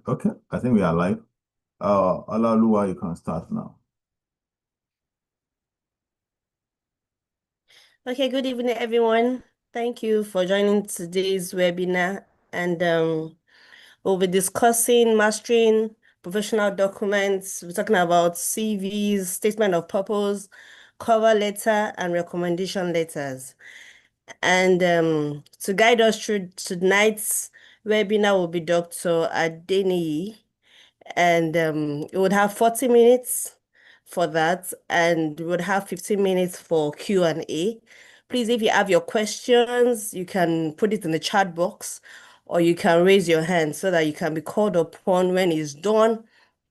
Okay, I think we are live. Alaluwa, you can start now. Okay, good evening, everyone. Thank you for joining today's webinar. And we'll be discussing mastering professional documents. We're talking about CVs, statement of purpose, cover letter, and recommendation letters. And to guide us through tonight's webinar will be Dr. Adeniyi, and it would have 40 minutes for that, and we would have 15 minutes for Q&A. Please, if you have your questions, you can put it in the chat box, or you can raise your hand so that you can be called upon when it's done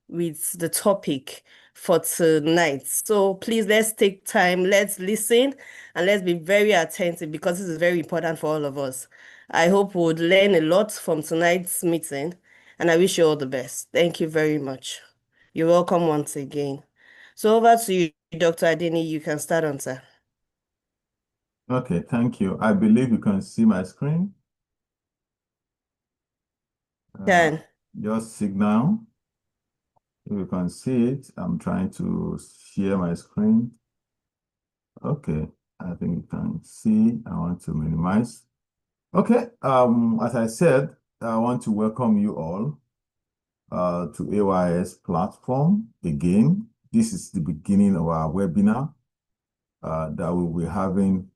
with the topic for tonight. So please, let's take time, let's listen, and let's be very attentive because this is very important for all of us. I hope we would learn a lot from tonight's meeting, and I wish you all the best. Thank you very much. You're welcome once again. So over to you, Dr. Adeni. You can start on, sir. Okay, thank you. I believe you can see my screen. Uh, Can. just signal if you can see it. I'm trying to share my screen. Okay, I think you can see. I want to minimize. Okay, as I said, I want to welcome you all to AYS platform again. This is the beginning of our webinar that we'll be having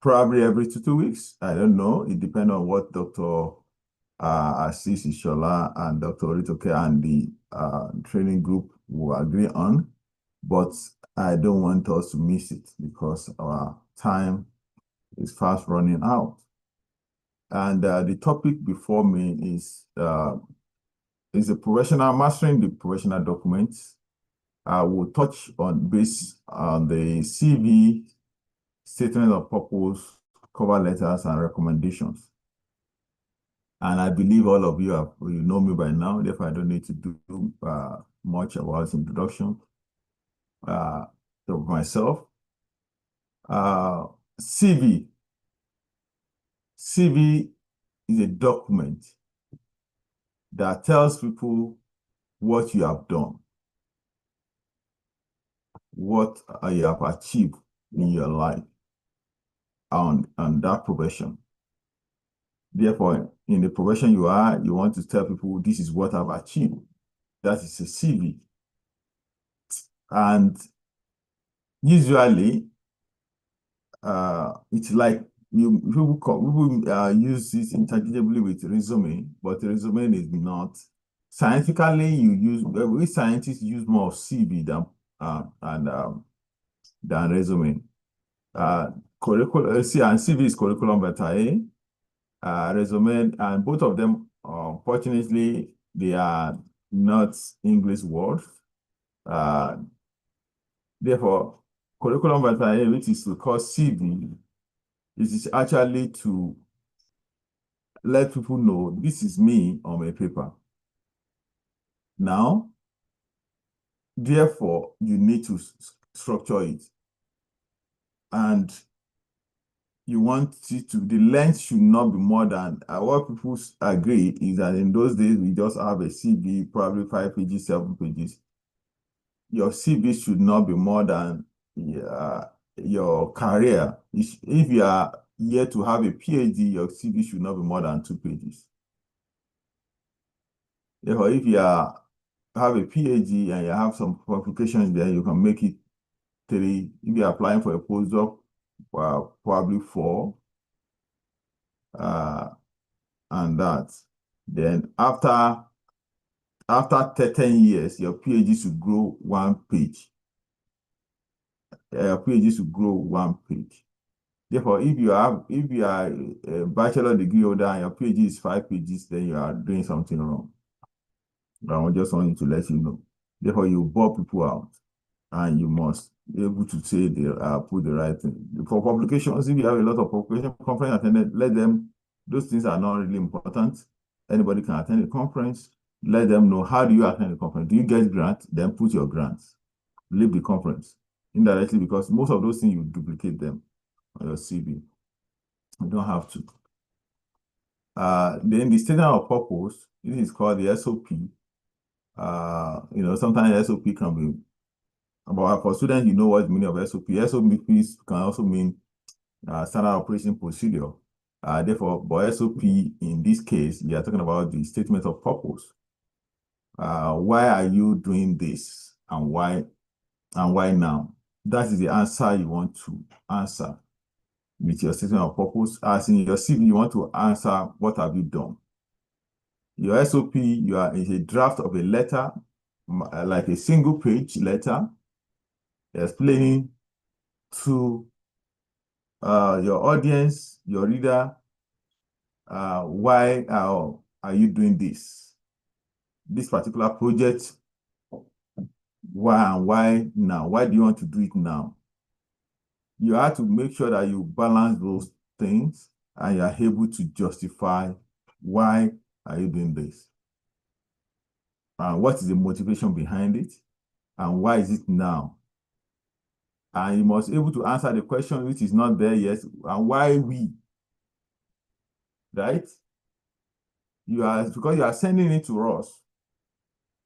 probably every 2 weeks. I don't know. It depends on what Dr. Assis Ishola and Dr. Oritoke and the training group will agree on. But I don't want us to miss it because our time is fast running out. And the topic before me is the professional mastering the professional documents. I will touch on based on the CV, statement of purpose, cover letters, and recommendations. And I believe all of you know me by now, therefore I don't need to do much about this introduction of myself. CV. CV is a document that tells people what you have done, what you have achieved in your life on that profession. Therefore, in the profession you are, you want to tell people, this is what I've achieved. That is a CV. And usually, it's like people use this interchangeably with resume, but resume is not. Scientifically, we scientists use more CV than resume. Curriculum, see, and CV is curriculum vitae. Resume, and both of them, fortunately, they are not English words. Therefore, curriculum vitae, which is called CV, is actually to let people know this is me on my paper. Now, therefore, you need to structure it. And you want it to, the length should not be more than, what people agree is that in those days, we just have a CV, probably 5 pages, 7 pages. Your CV should not be more than your career. If you are yet to have a PhD, your CV should not be more than 2 pages. Therefore, if you have a PhD and you have some qualifications there, you can make it 3. If you're applying for a postdoc, probably 4. And that. Then after 10 years, your PhD should grow 1 page. Your PhD should grow 1 page. Therefore, if you are a bachelor degree holder and your PhD is 5 pages, then you are doing something wrong. I just want you to let you know. Therefore, you bore people out, and you must be able to say put the right thing. For publications, if you have a lot of publication conference attended, let them. Those things are not really important. Anybody can attend a conference. Let them know, how do you attend the conference? Do you get grants? Then put your grants. Leave the conference indirectly, because most of those things you duplicate them on your CV. You don't have to. Then the statement of purpose, this is called the SOP. Sometimes SOP can be, but for students, you know what the meaning of SOP. SOPs can also mean standard operation procedure. Therefore, but SOP in this case, you are talking about the statement of purpose. Why are you doing this, and why now? That is the answer you want to answer with your statement of purpose. As in your CV, you want to answer what have you done. Your SOP, is a draft of a letter, like a single page letter, explaining to your audience, your reader, why are you doing this particular project, why now? Why do you want to do it now? You have to make sure that you balance those things and you are able to justify why are you doing this, and what is the motivation behind it, and why is it now? And you must be able to answer the question which is not there yet, and why we, right? Because you are sending it to us,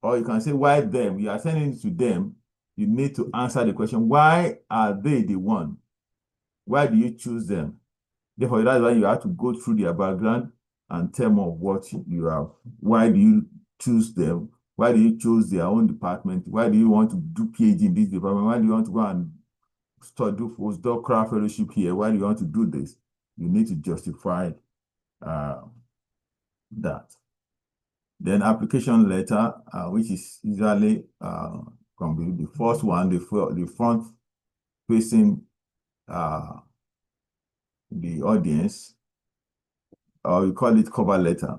or you can say why them. You are sending it to them. You need to answer the question, why are they the one? Why do you choose them? Therefore, that's why you have to go through their background and tell more of what you have. Why do you choose them? Why do you choose their own department? Why do you want to do PhD in this department? Why do you want to go and do postdoctoral fellowship here? Why do you want to do this? You need to justify that. Then application letter, which is usually can be the first one, the front facing the audience, or we call it cover letter.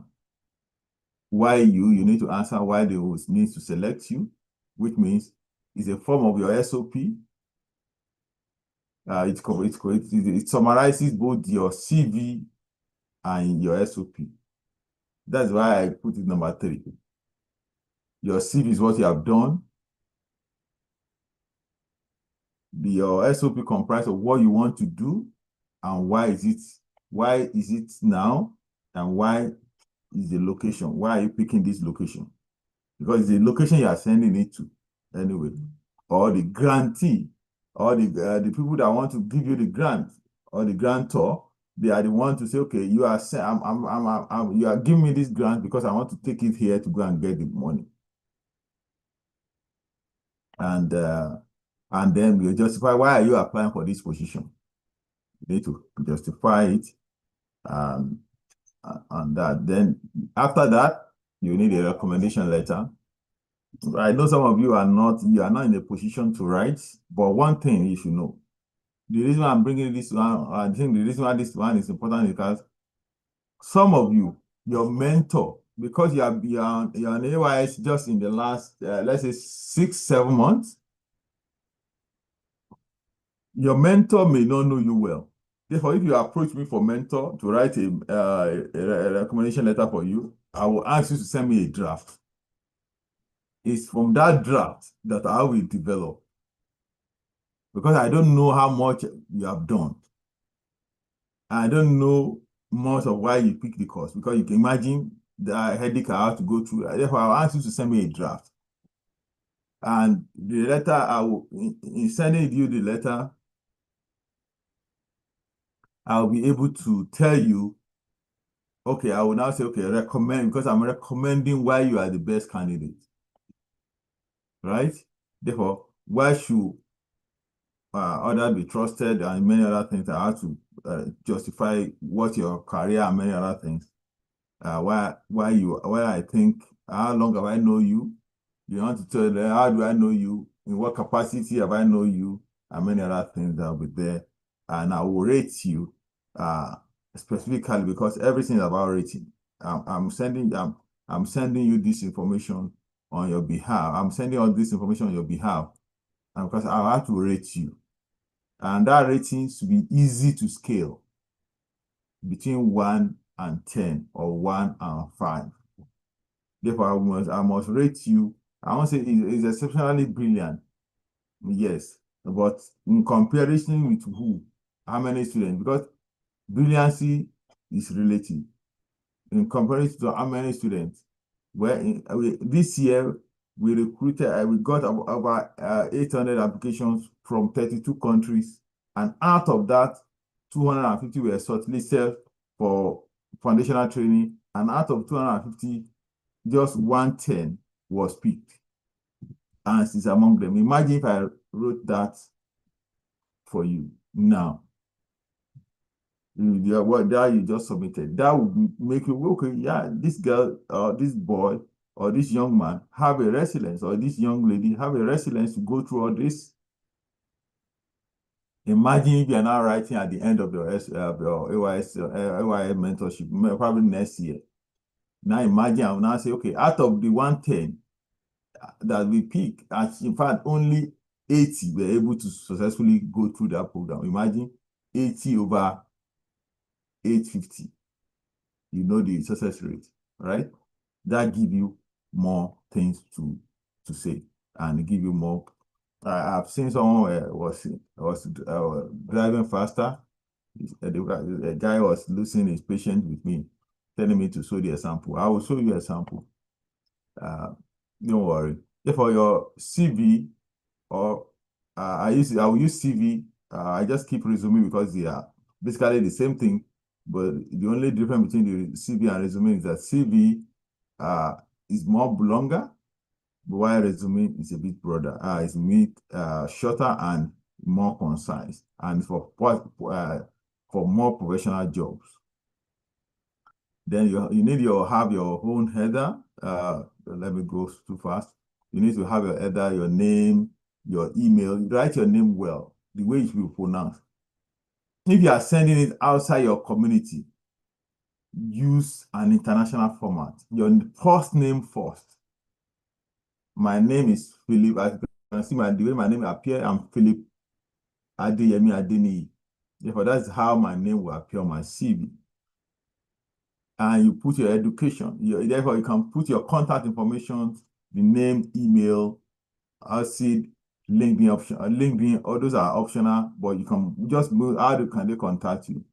Why you need to answer why they will need to select you, which means it's a form of your SOP. It summarizes both your CV and your SOP. That's why I put it number 3. Your CV is what you have done. Your SOP comprises of what you want to do and why is it now, and why is the location. Why are you picking this location? Because it's the location you are sending it to anyway, or the grantee, or the people that want to give you the grant, or the grantor. They are the ones to say, okay, you are you are giving me this grant because I want to take it here to go and get the money. And then you justify why are you applying for this position. You need to justify it on that. Then after that, you need a recommendation letter. I know some of you are not in a position to write, but one thing you should know. The reason I'm bringing this one, I think the reason why this one is important is because some of you, your mentor, because you're an AYS just in the last, let's say 6-7 months, your mentor may not know you well. Therefore, if you approach me for mentor to write a recommendation letter for you, I will ask you to send me a draft. It's from that draft that I will develop, because I don't know how much you have done. I don't know much of why you pick the course, because you can imagine the headache I have to go through. Therefore, I'll ask you to send me a draft. And the letter, in sending you the letter, I'll be able to tell you, okay, I will now say, okay, recommend, because I'm recommending why you are the best candidate, right? Therefore, why should others be trusted, and many other things. I have to justify what your career and many other things. Why I think, how long have I known you? You want to tell them, how do I know you? In what capacity have I known you? And many other things that will be there. And I will rate you specifically, because everything is about rating. I'm sending you this information on your behalf. I'm sending all this information on your behalf, and because I have to rate you. And that rating should be easy to scale, between 1 and 10 or 1 and 5. Therefore, I must rate you. I won't say it's exceptionally brilliant. Yes, but in comparison with who? How many students? Because brilliancy is relative. in comparison to how many students. This year, we recruited, we got about 800 applications from 32 countries. And out of that, 250 were shortlisted for foundational training. And out of 250, just 110 was picked. And she's among them. Imagine if I wrote that for you now. What that you just submitted, that would make you okay. Yeah, this girl or this boy or this young man have a resilience, or this young lady have a resilience to go through all this. Imagine if you're now writing at the end of your AYS mentorship, probably next year. Now imagine I will now say, okay, out of the 110 that we pick, in fact, only 80 were able to successfully go through that program. Imagine 80 over 850. You know the success rate, right? That give you more things to say and give you more. I've seen someone was driving faster. The guy was losing his patience with me, telling me to show the example. I will show you a sample. Don't worry. For your CV, or I will use CV. I just keep resuming because they are basically the same thing, but the only difference between the CV and resume is that CV is more longer, while resume is a bit broader. It's shorter and more concise, and for more professional jobs. Then you need to have your own header. Let me go too fast. You need to have your header, your name, your email. Write your name well, the way it will be pronounced. If you are sending it outside your community, use an international format. Your first name first. My name is Philip. As you can see, the way my name appears, I'm Philip Adeyemi Adeniyi. Therefore, that's how my name will appear on my CV. And you put your education. Therefore, you can put your contact information, the name, email, acid, LinkedIn option. LinkedIn, all those are optional, but you can just how can they contact you?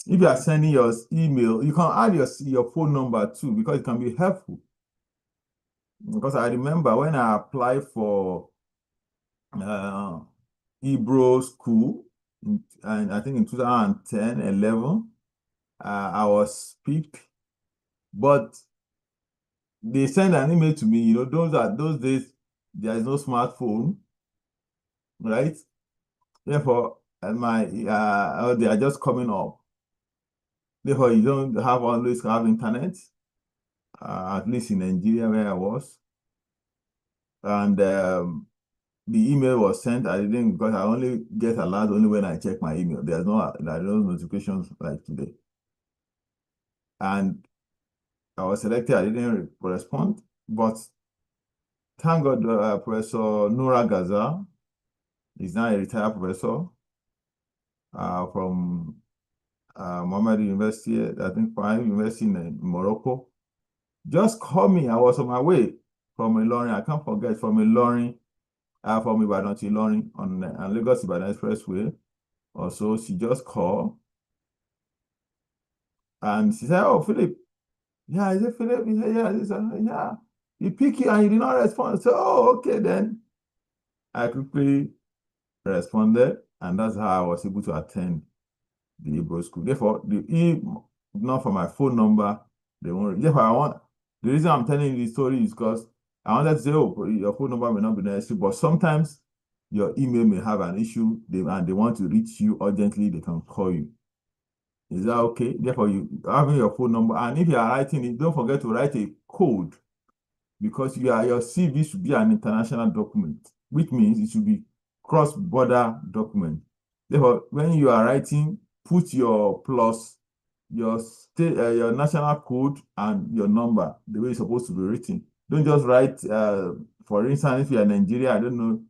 If you are sending your email, you can add your phone number too, because it can be helpful. Because I remember when I applied for Hebrew school, and I think in 2010, 11, I was picked, but they sent an email to me. Those days there is no smartphone, right? Therefore, they are just coming up. Therefore, you don't always have internet, at least in Nigeria where I was. And the email was sent. I didn't, because I only get alert only when I check my email. There are no notifications like today. And I was selected. I didn't respond, but thank God, Professor Nora Gaza is now a retired professor from Mohammed University, I think Prime University in Morocco. Just call me. I was on my way from Ilorin. I can't forget, from Ilorin, from Ibadan to Ilorin on Lagos Ibadan Expressway. Also, she just called and she said, "Oh, Philip." Yeah, is it Philip? He said, "Yeah." He said, "Yeah." He picked you and you did not respond. So, oh, okay, then I quickly responded, and that's how I was able to attend the Hebrew school. Therefore, not for my phone number, they won't. Therefore, the reason I'm telling you this story is because I wanted to say, oh, your phone number may not be necessary, but sometimes your email may have an issue, and they want to reach you urgently, they can call you. Is that okay? Therefore, you having your phone number, and if you are writing it, don't forget to write a code, because your CV should be an international document, which means it should be cross-border document. Therefore, when you are writing, put your plus, your state, your national code, and your number the way it's supposed to be written. Don't just write, for instance, if you are in Nigeria, I don't know,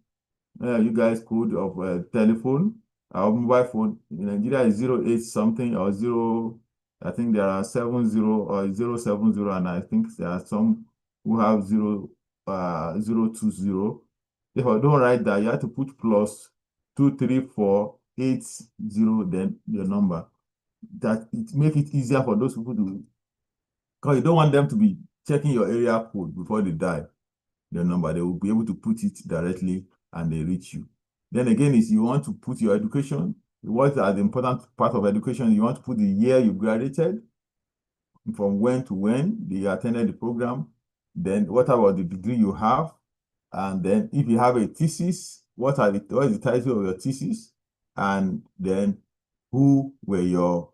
you guys code of telephone or mobile phone in Nigeria is 08 something or 0. I think there are 70 or 070, and I think there are some who have 020. Therefore, don't write that. You have to put plus 23480, then your number. That it make it easier for those people to because you don't want them to be checking your area code before they die. Your number, they will be able to put it directly and they reach you. Then again, is you want to put your education. What are the important part of education? You want to put the year you graduated, from when to when they attended the program. Then what about the degree you have? And then if you have a thesis, what is the title of your thesis? And then who were your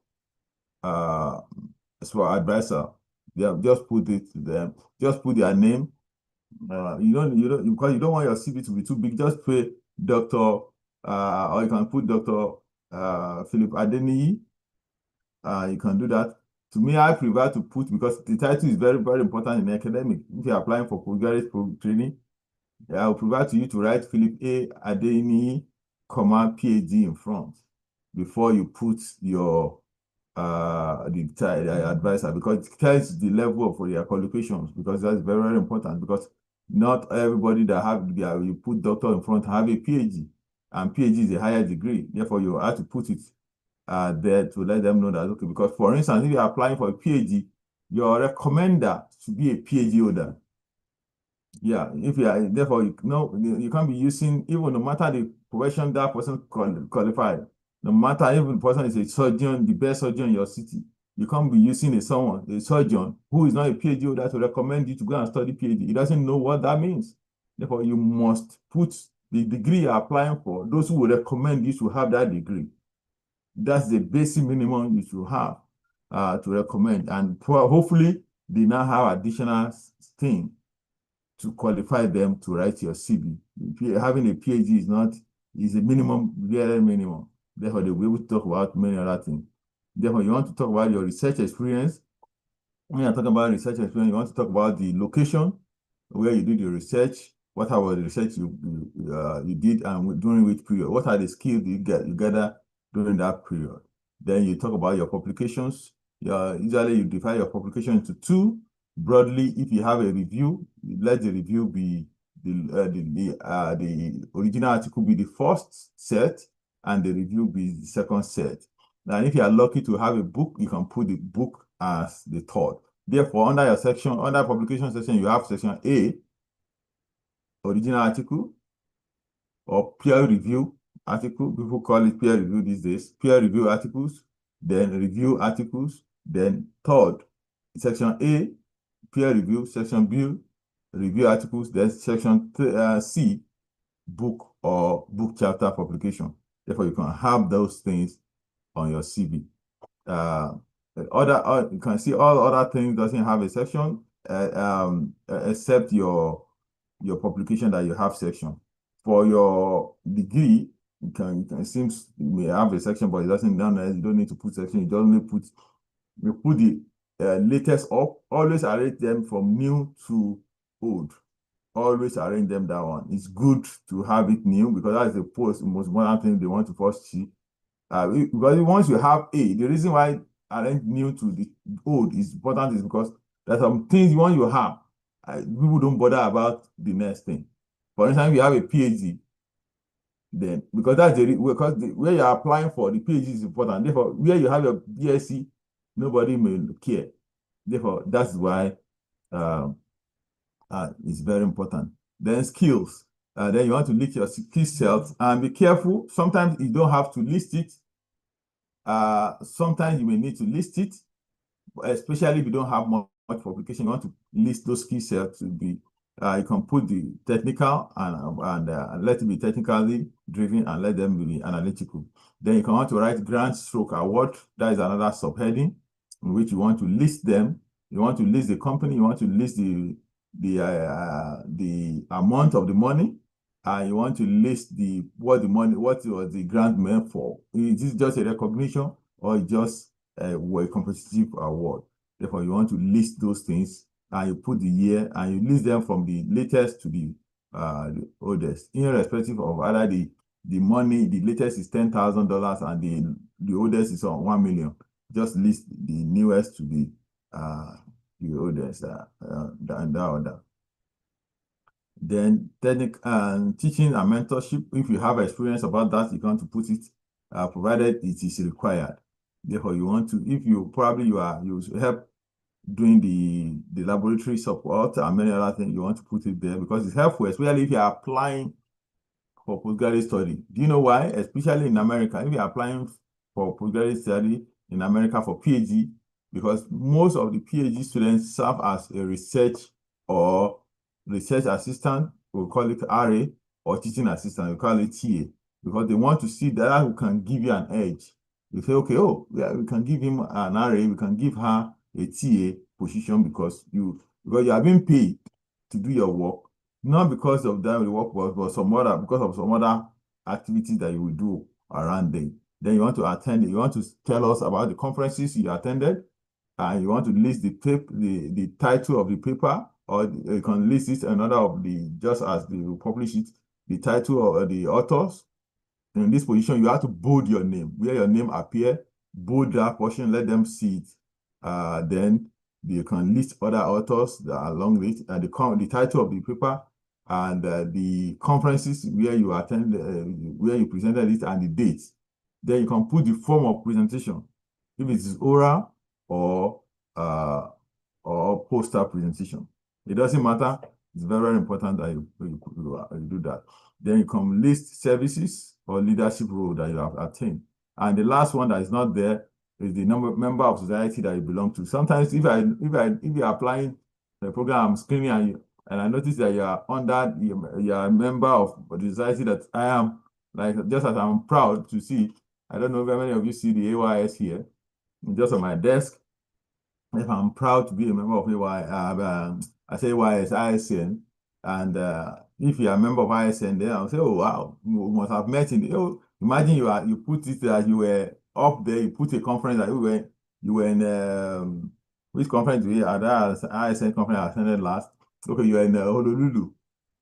advisor? Yeah, just put it to them. Just put their name. Because you don't want your CV to be too big. Just put Dr. Or you can put Dr. Philip Adeniyi. You can do that. To me, I prefer to put, because the title is very, very important in academic. If you're applying for postgraduate training, I would prefer to you to write Philip A. Adeniyi, PhD in front before you put your the advisor, because it tells the level of your qualifications, because that's very, very important, because not everybody that you put doctor in front have a PhD, and PhD is a higher degree. Therefore, you have to put it there to let them know that, okay, because for instance, if you're applying for a PhD, your recommender should be a PhD holder. Yeah, if you are, therefore, you can't be using, even no matter the profession that person qualified, no matter if the person is a surgeon, the best surgeon in your city, you can't be using a surgeon who is not a PhD holder to recommend you to go and study PhD. He doesn't know what that means. Therefore, you must put the degree you're applying for. Those who will recommend you to have that degree. That's the basic minimum you should have to recommend. And hopefully, they now have additional thing to qualify them to write your CV. Having a PhD is a minimum, very minimum. Therefore, they'll be able to talk about many other things. Therefore, you want to talk about your research experience. When you're talking about research experience, you want to talk about the location where you did your research. What about the research you did, and during which period? What are the skills you gather during that period? Then you talk about your publications. Usually, you divide your publication into two. Broadly, if you have a review, let the review be the original article be the first set, and the review be the second set. And if you are lucky to have a book, you can put the book as the third. Therefore, under publication section, you have section A, original article, or peer review article. People call it peer review these days. Peer review articles, then review articles, then third, section A, peer review, section B, review articles, then section C, book or book chapter publication. Therefore, you can have those things on your CV. You can see all other things doesn't have a section except your publication that you have section. For your degree, you may have a section, but it doesn't. You don't need to put section. You don't put the latest up. Always arrange them from new to old. Always arrange them that one. It's good to have it new, because that's the most modern thing they want to first see. Because once you have A, the reason why arrange new to the old is important is because there's some things once you have, people don't bother about the next thing. For instance, if you have a PhD, then because where you're applying for the PhD is important. Therefore, where you have your BSc, nobody may care. Therefore, that's why it's very important. Then skills. Then you want to list your skill sets, and be careful. Sometimes you don't have to list it. Sometimes you may need to list it, especially if you don't have much publication. You want to list those skill sets to be. You can put the technical and let it be technically driven, and let them be analytical. Then you can want to write grant stroke award. That is another subheading in which you want to list them. You want to list the company. You want to list the amount of the money. You want to list what was the grant meant for. Is this just a recognition, or just a competitive award? Therefore, you want to list those things, and you put the year, and you list them from the latest to the oldest, irrespective of either the money. The latest is $10,000, and the oldest is on 1 million. Just list the newest to the oldest, and that order. Then teaching and mentorship. If you have experience about that, you want to put it, provided it is required. Therefore, you want to, if you help doing the laboratory support and many other things, you want to put it there because it's helpful, especially if you're applying for postgraduate study. Do you know why? Especially in America, if you're applying for postgraduate study in America for PhD, because most of the PhD students serve as a research or research assistant, we'll call it RA, or teaching assistant, we call it TA, because they want to see that who can give you an edge. You say, okay, oh, yeah, we can give him an RA, we can give her a TA position because you are being paid to do your work, not because of that work, but some other because of some other activities that you will do around them. Then you want to attend, you want to tell us about the conferences you attended, and you want to list the paper, the title of the paper, or you can list it another of the just as they will publish it, the title of the authors. In this position, you have to bold your name. Where your name appear, bold that portion, let them see it. Then you can list other authors that are along with it, and the title of the paper, and the conferences where you attend, where you presented it, and the dates. Then you can put the form of presentation, if it is oral or uh, poster presentation. It doesn't matter. It's very, very important that you do that. Then you can list services or leadership role that you have attained. And the last one that is not there is the member of society that you belong to. Sometimes if you're applying the program, I'm screening and I notice that you are under, you are a member of the society that I am, like just as I'm proud to see. I don't know if many of you see the AYS here, just on my desk. If I'm proud to be a member of AY, I say AYS, ISN, and if you're a member of ISN, then I'll say, oh wow, you must have met in the, oh, imagine you put it that you were up there, you put a conference that you were in which conference we had, that ISN conference I attended last. Okay, you were in Honolulu,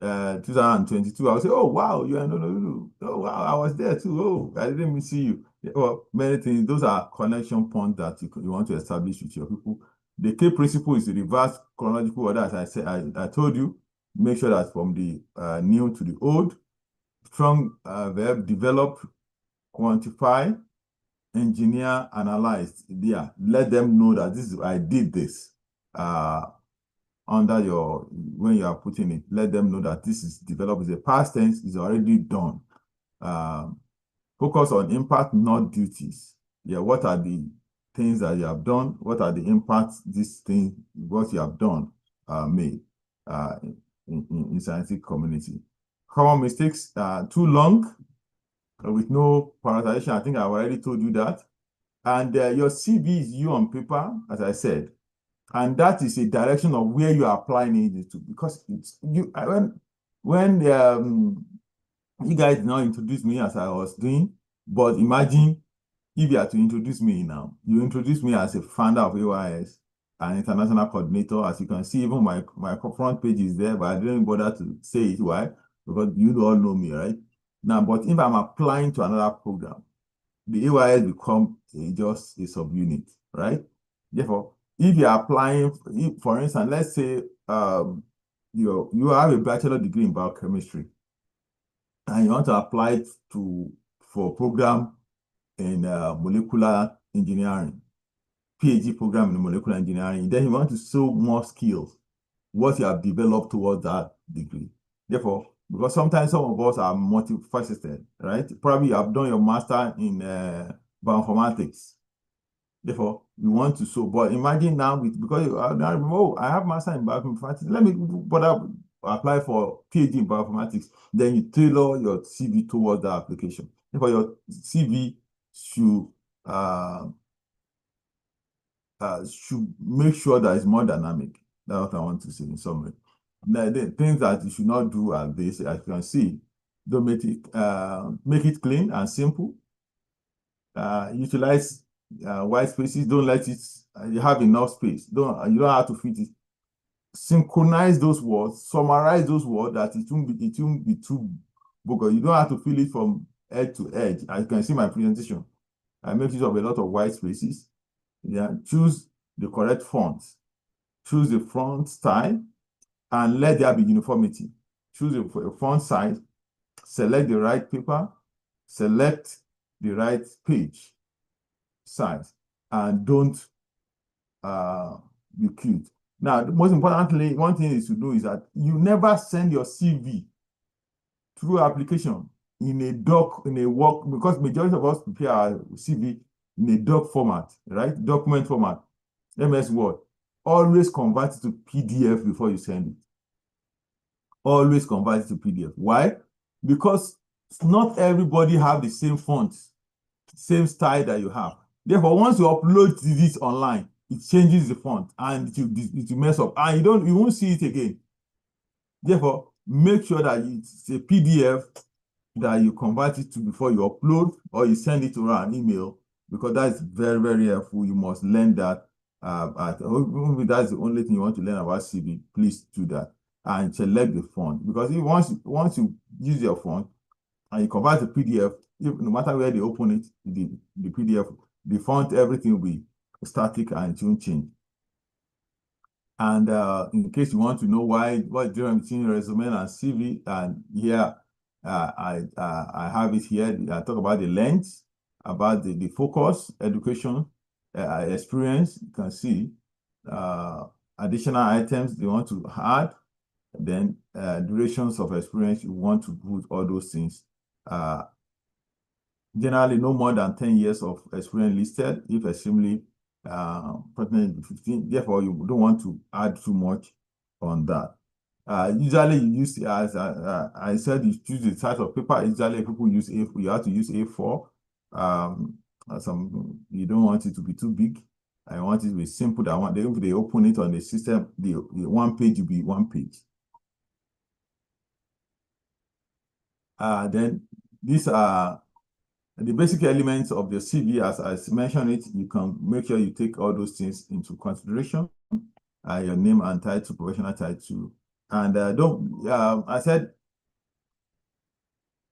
2022. I'll say, oh wow, you're in Honolulu. Oh wow, I was there too. Oh, I didn't even see you. Well, many things. Those are connection points that you want to establish with your people. The key principle is the reverse chronological order, as I said. I told you, make sure that from the new to the old, strong verb, develop, quantify, engineer, analyze. Yeah, let them know that I did this. Under when you are putting it, let them know that this is developed. It's a past tense, is already done. Focus on impact, not duties. Yeah, what are the things that you have done? What are the impacts this thing, what you have done, made in scientific community? Common mistakes, too long, with no prioritization. I think I've already told you that. And your CV is you on paper, as I said. And that is a direction of where you are applying it to, because it's you when you guys did not introduce me as I was doing, but imagine if you are to introduce me now, you introduce me as a founder of AYS, an international coordinator. As you can see, even my front page is there, but I didn't bother to say it. Why? Because you all know me, right? Now, but if I'm applying to another program, the AYS become just a subunit, right? Therefore, if you're applying, for instance, let's say you have a bachelor degree in biochemistry and you want to apply it for a program in molecular engineering, PhD program in molecular engineering, then you want to show more skills, what you have developed towards that degree. Therefore, because sometimes some of us are multifaceted, right? Probably you have done your master in bioinformatics. Therefore, you want to show, but imagine now because I have master in bioinformatics, let me bother apply for PhD in bioinformatics. Then you tailor your CV towards that application. Therefore, your CV should should make sure that it's more dynamic. That's what I want to say in summary. The things that you should not do are this, as you can see, don't make it clean and simple. Utilize white spaces. Don't let it. You have enough space. You don't have to fit it. Synchronize those words. Summarize those words that it won't be too bogus. You don't have to fill it from edge to edge. As you can see my presentation, I make use of a lot of white spaces. Yeah, choose the correct font. Choose the font style, and let there be uniformity. Choose a font size. Select the right paper. Select the right page size, and don't be cute. Now, most importantly, one thing is to do is that you never send your CV through application in a doc, in a work, because majority of us prepare our CV in a doc format, right? Document format, MS Word. Always convert it to PDF before you send it. Always convert it to PDF. Why? Because not everybody have the same font, same style that you have. Therefore, once you upload this online, it changes the font and it will mess up, and you won't see it again. Therefore, make sure that it's a PDF that you convert it to before you upload, or you send it to an email, because that's very, very helpful. You must learn that. Even if that's the only thing you want to learn about CV, please do that and select the font, because if once you use your font and you convert to PDF, no matter where they open it, the PDF, the font, everything will be static and it won't change. And in case you want to know what difference between resume and CV, and here I have it here. I talk about the length, about the focus, education, experience. You can see additional items they want to add, then durations of experience. You want to put all those things. Generally, no more than 10 years of experience listed, if extremely pertinent 15. Therefore, you don't want to add too much on that. Usually, you use, as I said, you choose the size of paper. Usually, people use A4. You have to use A4. You don't want it to be too big. I want it to be simple. If they open it on the system, the one page will be one page. Then these are the basic elements of the CV. As I mentioned it, you can make sure you take all those things into consideration. Your name and title, professional title, and I said,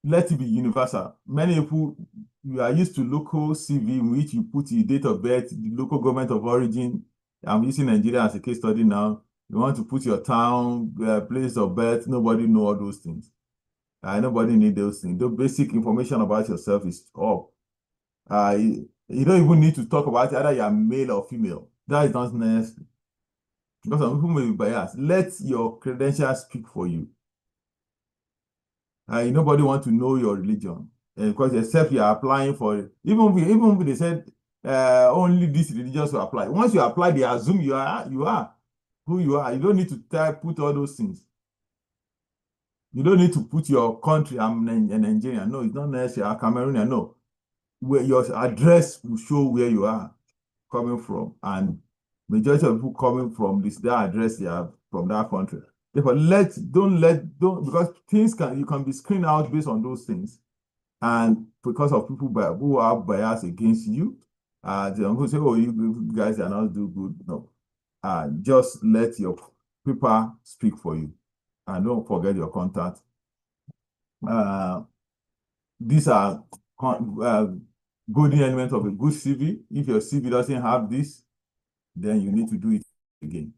let it be universal. Many people, you are used to local CV in which you put the date of birth, the local government of origin. I'm using Nigeria as a case study now. You want to put your town, place of birth. Nobody know all those things. Nobody need those things. The basic information about yourself is up. You don't even need to talk about either you're male or female. That is not necessary. Because some people may be biased. Let your credentials speak for you. Nobody want to know your religion, because except you are applying for it. Even if they said only this religion will apply. Once you apply, they assume you are who you are. You don't need to put all those things. You don't need to put your country. I'm a Nigerian. No, it's not necessary. I'm Cameroonian. No, where your address will show where you are coming from, and majority of people coming from their address, they are from that country. Therefore, don't because you can be screened out based on those things, and because of people who are biased against you, they will say, "Oh, you guys are not do good." No, just let your paper speak for you, and don't forget your contact. These are golden elements of a good CV. If your CV doesn't have this, then you need to do it again.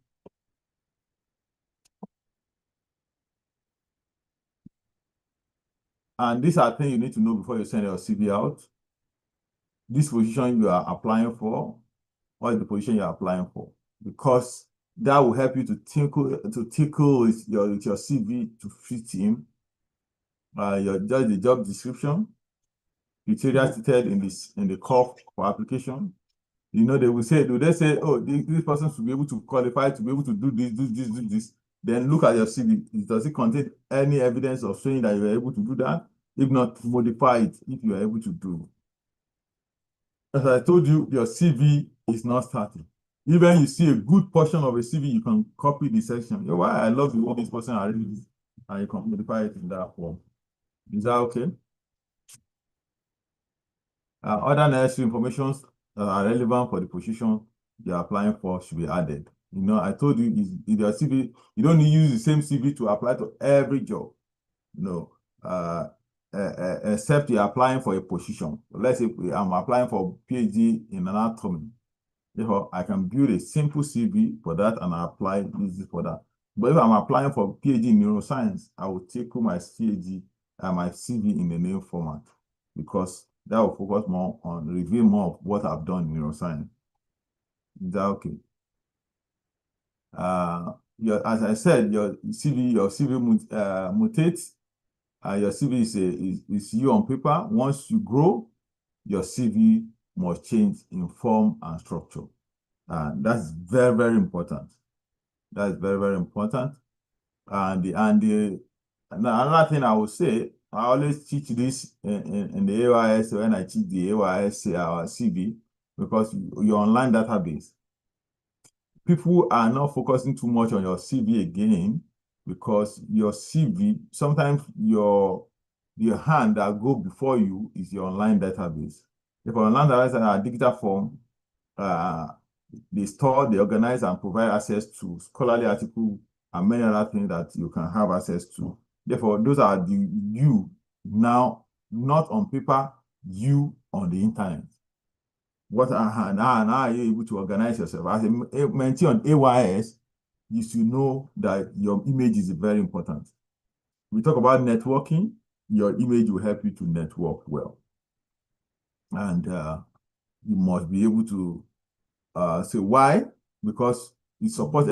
And these are things you need to know before you send your CV out. This position you are applying for, what is the position you're applying for? Because that will help you to tickle your CV to fit in. The job description, criteria stated in the call for application. They will say, do they say, oh, this person should be able to qualify to be able to do this. Then look at your CV. Does it contain any evidence of showing that you are able to do that? If not, modify it if you are able to do. As I told you, your CV is not static. Even you see a good portion of a CV, you can copy the section. You know why I love the way this person already, and you can modify it in that form. Is that okay? Other necessary information that are relevant for the position you're applying for should be added. I told you, in your CV, you don't need to use the same CV to apply to every job. No, except you're applying for a position. Let's say I'm applying for PhD in anatomy. Therefore, I can build a simple CV for that and I apply this for that. But if I'm applying for PhD in neuroscience, I will take my PhD and my CV in the name format, because that will focus more on reveal more of what I've done in neuroscience. Is that okay? As I said, your CV mutates. Your CV is you on paper. Once you grow, your CV must change in form and structure. That's very, very important. That is very, very important. And another thing I would say, I always teach this in the AYS when I teach the AYS CV, because your online database, people are not focusing too much on your CV again, because your CV, sometimes your hand that go before you is your online database. If your online database are digital form, uh, they store, they organize, and provide access to scholarly articles and many other things that you can have access to. Therefore, those are the you now, not on paper, you on the internet. Now are you able to organize yourself? As a mentee on AYS, you should know that your image is very important. We talk about networking, your image will help you to network well. And you must be able to say why, because it supports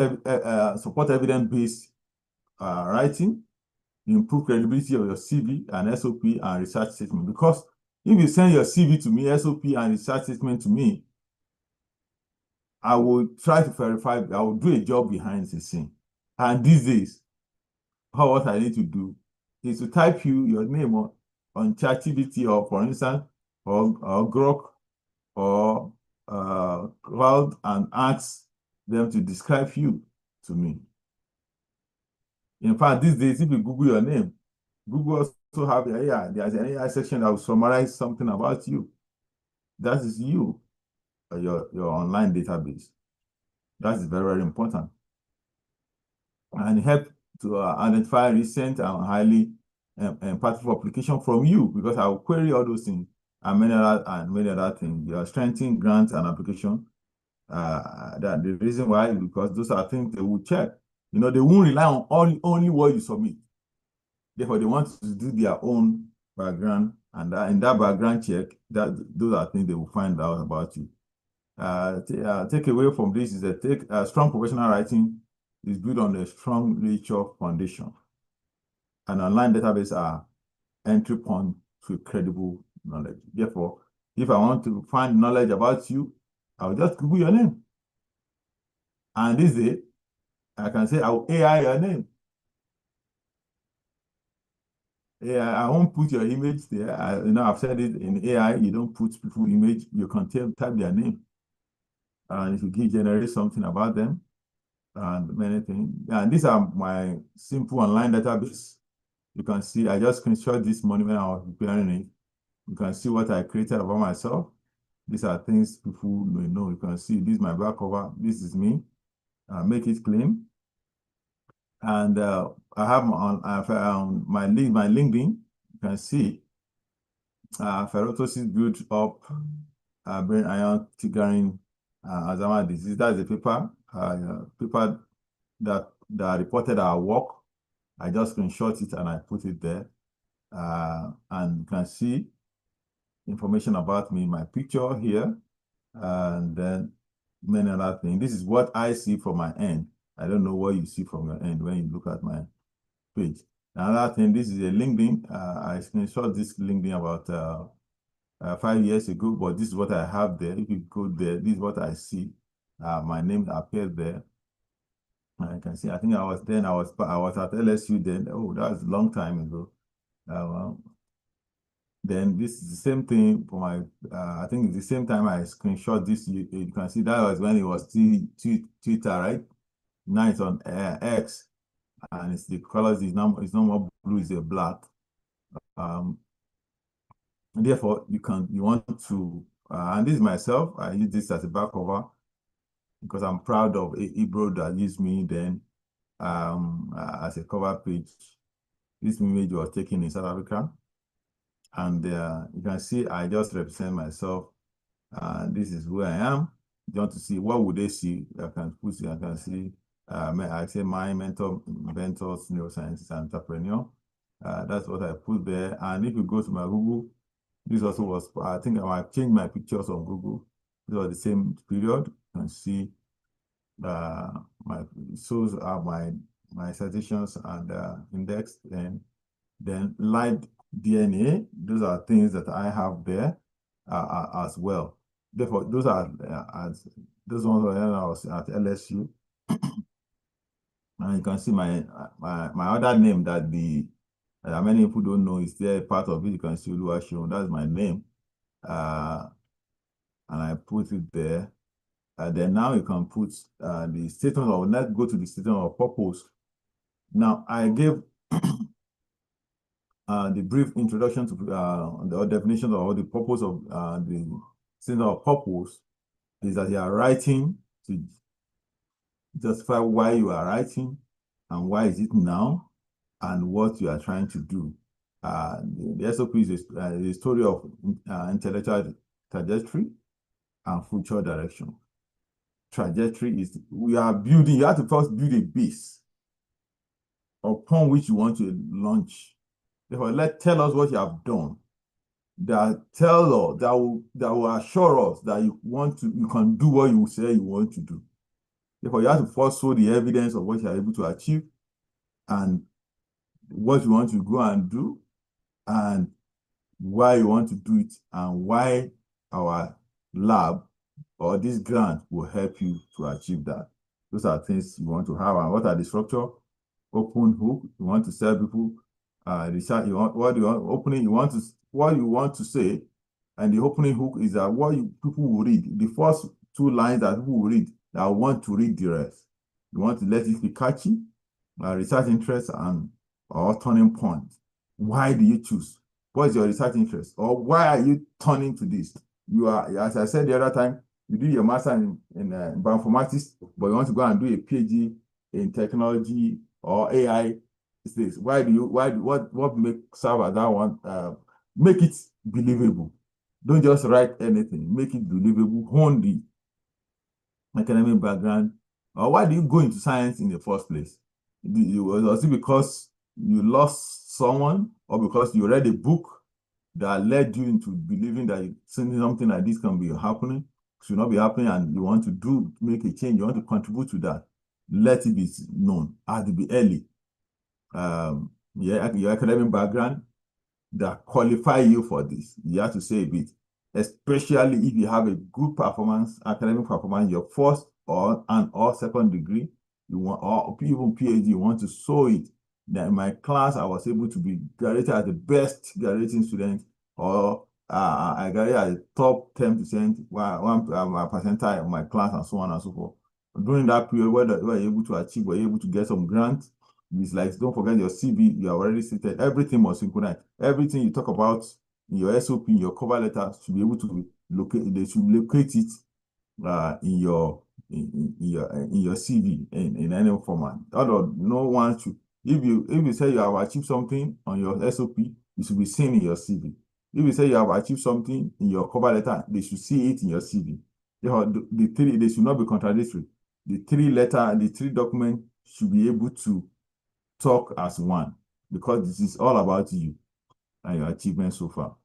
support evidence-based writing, improve credibility of your CV and SOP and research statement. Because if you send your CV to me, SOP and research statement to me, I will try to verify, I will do a job behind the scene. And these days, what I need to do is to type your name on ChatGPT, or for instance, or Grok, or Cloud, and ask them to describe you to me. In fact, these days, if you Google your name, Google also have the AI. There's an AI section that will summarize something about you. That is you, your online database. That is very, very important. And help to identify recent and highly impactful application from you, because I will query all those things and many other things. You are strengthening grants and application. That the reason why is because those are things they will check. They won't rely on only what you submit. Therefore, they want to do their own background, and in that background check, those are things they will find out about you. Take away from this is that strong professional writing is built on a strong literature foundation. And online database are entry point to credible knowledge. Therefore, if I want to find knowledge about you, I'll just Google your name. And this day, I can say I'll AI your name. I won't put your image there. I've said it in AI, you don't put people's image, you can type their name. And if you generate something about them, and many things. And these are my simple online database. You can see, I just screenshot this morning when I was preparing it. You can see what I created about myself. These are things people may know. You can see this is my back cover. This is me. Make it clean. And I have my LinkedIn. You can see ferroptosis built up brain iron triggering Alzheimer's disease. That's a paper that reported our work. I just screenshot it and I put it there. And you can see information about me, my picture here, and then many other things. This is what I see from my end. I don't know what you see from your end when you look at my page. Another thing, this is a LinkedIn. I screenshot this LinkedIn about 5 years ago, but this is what I have there. If you go there, this is what I see. My name appeared there. I can see, I think I was at LSU then. Oh, that was a long time ago. Then this is the same thing for my, I think it's the same time I screenshot this. You can see that was when it was Twitter, right? Now it's on X, and the colors is no more blue, it's a black. And therefore, you want to, and this is myself, I use this as a back cover because I'm proud of Ibro that used me then as a cover page. This image was taken in South Africa. And you can see I just represent myself. This is who I am. You want to see what would they see? I can see I say my mentors, neuroscientist, and entrepreneur. That's what I put there. And if you go to my Google, this also was, I think I might change my pictures on Google. This was the same period. You can see my source are my citations and index, then light DNA. Those are things that I have there as well. Therefore, those are as those ones when I was at LSU. And you can see my other name that many people don't know is there. Part of it you can see Oluwaseun. That's my name, and I put it there. Then now you can put the statement of, let's go to the statement of purpose. Now I gave the brief introduction to the definition of the purpose of the statement of purpose is that you are writing to justify why you are writing and why is it now and what you are trying to do. The SOP is a story of intellectual trajectory and future direction. Trajectory is we are building, you have to first build a base upon which you want to launch. Therefore, tell us what you have done. That will assure us that you can do what you say you want to do. Therefore, you have to first show the evidence of what you are able to achieve and what you want to go and do and why you want to do it and why our lab or this grant will help you to achieve that. Those are things you want to have. And what are the structure? Open hook. You want to sell people. Research. You want what you want opening. You want to what you want to say, and the opening hook is that people will read. The first two lines that people will read that want to read the rest. You want to let it be catchy, research interest or turning point. Why do you choose? What is your research interest? Or why are you turning to this? You are, as I said the other time, you do your master in bioinformatics, but you want to go and do a PhD in technology or AI. What make serve as that one? Make it believable. Don't just write anything. Make it believable. Hone the academic background. Or why do you go into science in the first place? Was it because you lost someone or because you read a book that led you into believing that something like this can be happening, should not be happening, and you want to make a change, you want to contribute to that? Let it be known. Have to be early. Your academic background that qualify you for this. You have to say a bit, especially if you have a good performance, academic performance, your first or second degree, you want, or even PhD, you want to show it. That in my class, I was able to be graduated as the best graduating student, or I graduated as the top 10%, one percentile of my class, and so on and so forth. During that period, we're able to achieve, we're able to get some grants. It's like, don't forget your CV, you are already stated. Everything must synchronize. Everything you talk about in your SOP, in your cover letter, should be able to locate. They should locate it in your CV in any format. Although no one should. If you say you have achieved something on your SOP, it should be seen in your CV. If you say you have achieved something in your cover letter, they should see it in your CV. The three, they should not be contradictory. The three documents should be able to talk as one, because this is all about you and your achievements so far.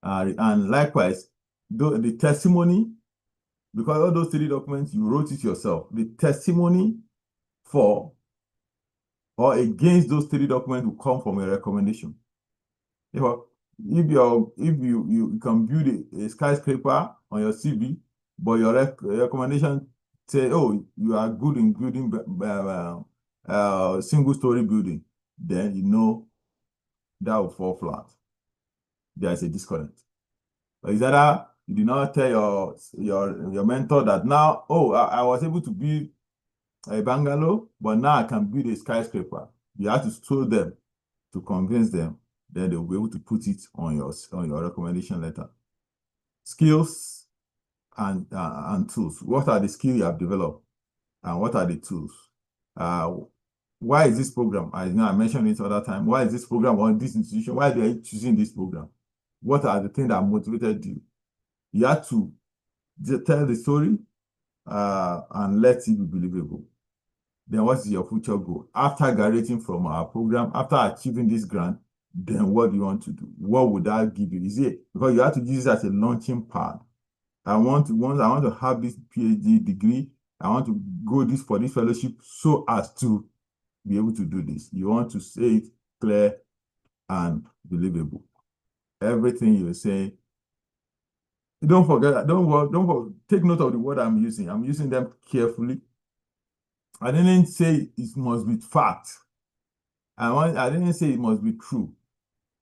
And likewise, the testimony, because all those three documents, you wrote it yourself. The testimony for or against those three documents will come from a recommendation. If you can build a skyscraper on your CV, but your recommendation say, oh, you are good in building single-story building, then you know that will fall flat. There is a disconnect. But is that you did not tell your mentor that now, oh, I was able to build a bungalow, but now I can build a skyscraper. You have to show them to convince them, then they'll be able to put it on your recommendation letter. Skills and tools. What are the skills you have developed, and what are the tools? Why is this program? I mentioned it other time. Why is this program on this institution? Why are they choosing this program? What are the things that motivated you? You have to tell the story and let it be believable. Then what is your future goal? After graduating from our program, after achieving this grant, then what do you want to do? What would that give you? Is it because you have to use it as a launching pad? I want to have this PhD degree, I want to go this for this fellowship so as to be able to do this. You want to say it clear and believable. Everything you say, don't forget, take note of the word I'm using. I'm using them carefully. I didn't say it must be fact. I didn't say it must be true,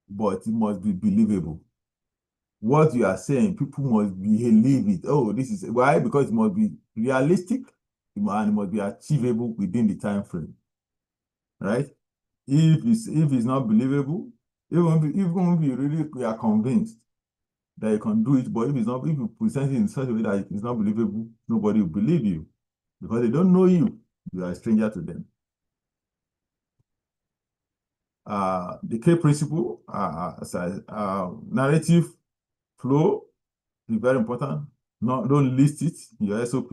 but it must be believable. What you are saying, people must believe it. Oh, this is why? Because it must be realistic and it must be achievable within the time frame, right? If it's not believable, even if you really are convinced that you can do it, but if you present it in such a way that it's not believable, nobody will believe you because they don't know you. You are a stranger to them. The key principle, narrative flow is very important. Don't list it in your SOP.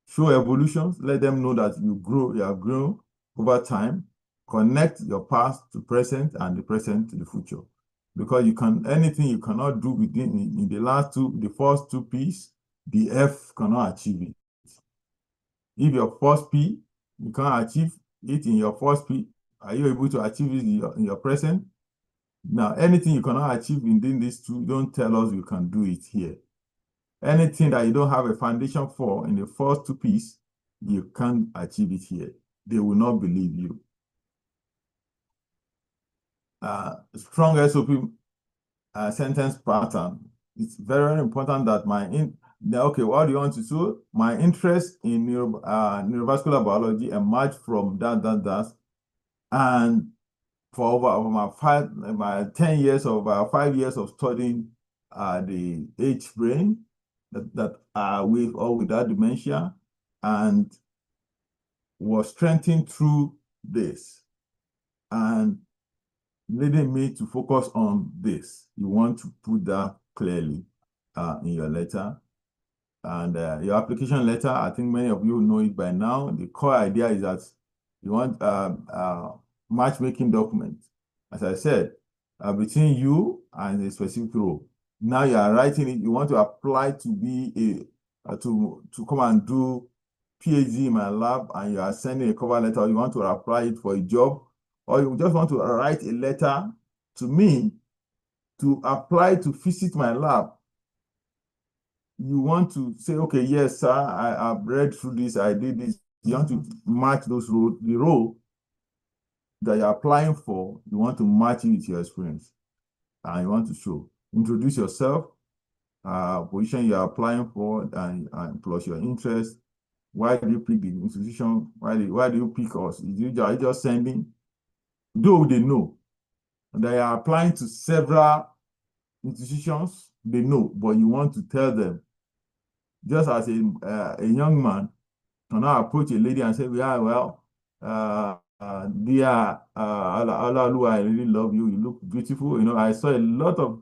Show evolutions. Let them know that you have grown over time. Connect your past to present and the present to the future. Because anything you cannot do in the first two P's, the F cannot achieve it. If your first P, you cannot achieve it in your first P, are you able to achieve it in your present? Now, anything you cannot achieve within these two, don't tell us you can do it here. Anything that you don't have a foundation for in the first two P's, you can't achieve it here. They will not believe you. Strong SOP sentence pattern. It's very important that okay, what do you want to do? My interest in neurovascular biology emerged from that. And for over my 10 years of 5 years of studying the H brain that with or without dementia, and was strengthened through this and leading me to focus on this. You want to put that clearly in your letter. And your application letter, I think many of you know it by now. The core idea is that you want matchmaking document, as I said, between you and a specific role. Now you are writing it, you want to apply to be to come and do PhD in my lab, and you are sending a cover letter, or you want to apply it for a job, or you just want to write a letter to me to apply to visit my lab. You want to say, okay, yes, sir, I've read through this, I did this. You want to match the role that you're applying for, you want to match it with your experience. And you want to show. Introduce yourself, position you're applying for, and plus your interest. Why do you pick the institution? Why do you pick us? Are you just sending? Though they know. They are applying to several institutions, they know, but you want to tell them. Just as a young man cannot approach a lady and say, well, dear Alalu, I really love you. You look beautiful. You know, I saw a lot of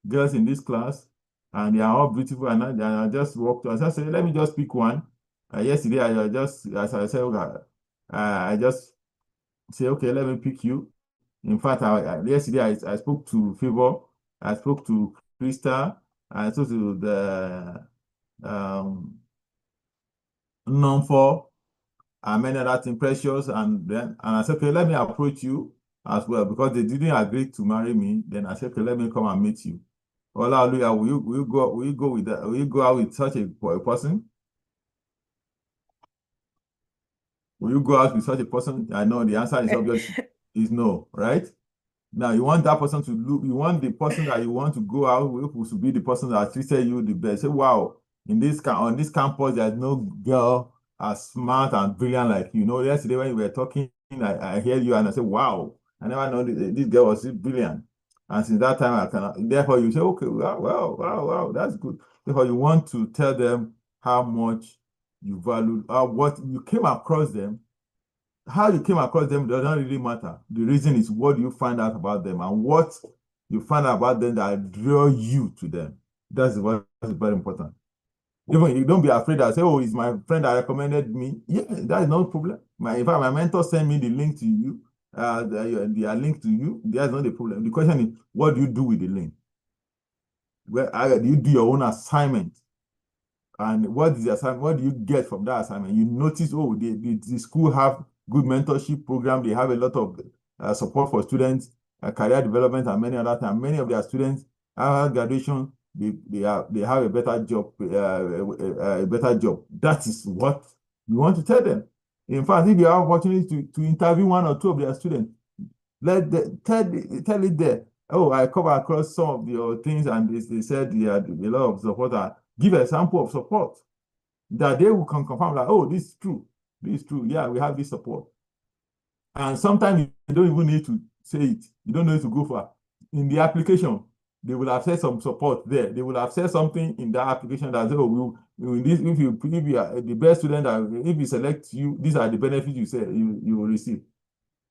girls in this class, and they are all beautiful. And I just walked. I said, let me just pick one. Yesterday, as I said, I just say, okay, let me pick you. In fact, yesterday I spoke to Favor. I spoke to Krista. I spoke to the known for many other things, precious, and I said, okay, let me approach you as well, because they didn't agree to marry me. Then I said, okay, let me come and meet you. Ola Hallelujah, will you go with that? Will you go out with such a person? Will you go out with such a person? I know the answer is obvious, is no, right? Now you want that person to look, you want the person that you want to go out with to be the person that treated you the best. Say, wow, on this campus, there's no girl as smart and brilliant like you. You know, yesterday when we were talking, I hear you and I said, wow, I never know this girl was so brilliant. And since that time, I cannot. Therefore, you say, okay, wow, that's good. Therefore, you want to tell them how much you value, what you came across them. How you came across them doesn't really matter. The reason is what you find out about them and what you find out about them that draw you to them. That's what is very important. Even you don't be afraid that say, oh, it's my friend that recommended me. Yeah, that is no problem. In fact, my mentor sent me the link to you, the link to you. That's not the problem. The question is, what do you do with the link? Do you do your own assignment And what is the assignment? What do you get from that assignment? You notice, oh, the school have good mentorship program. They have a lot of support for students, career development, and many other things. Many of their students after graduation, they have a better job, a better job. That is what you want to tell them. In fact, if you have opportunity to interview one or two of their students, tell it there. Oh, I come across some of your things, and they said you had a lot of support. Give an example of support that they will confirm, like, oh, this is true. This is true. Yeah, we have this support. And sometimes you don't even need to say it. You don't need to go for in the application. They will have said some support there. They will have said something in that application that, oh, this, if you are the best student, if we select you, these are the benefits you will receive.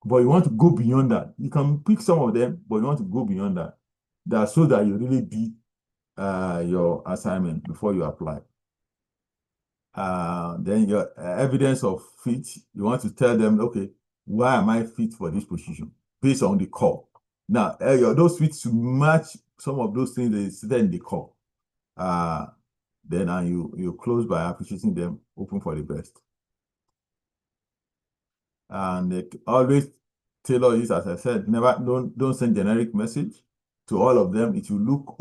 But you want to go beyond that. You can pick some of them, but you want to go beyond that. That's so that you really did your assignment before you apply. Then your evidence of fit, you want to tell them, okay, why am I fit for this position based on the call? Now, those fits to match some of those things they said in the call. Then you close by appreciating them, hoping for the best. And always tailor this, as I said, never don't send generic message to all of them. It will look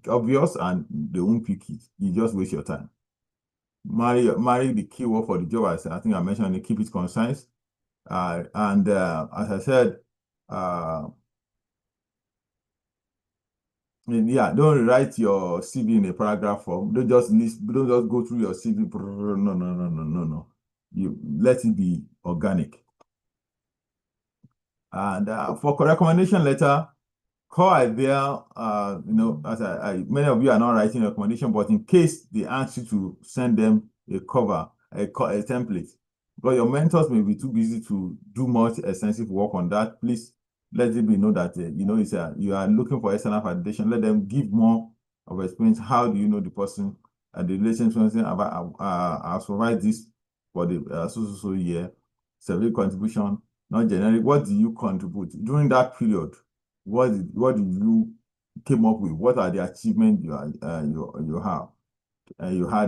obvious and they won't pick it. You just waste your time. Marry the keyword for the job. I think I mentioned it, keep it concise. And as I said, yeah, don't write your CV in a paragraph form. Don't just go through your CV. No. You let it be organic. And for recommendation letter, core idea, as many of you are not writing a recommendation, but in case they ask you to send them a cover, a template, but your mentors may be too busy to do much extensive work on that, please let it be know that you are looking for external validation. Let them give more of experience. How do you know the person and the relationship about I'll provide this for the so year, survey contribution, not generic. What do you contribute during that period? What did you came up with? What are the achievements you had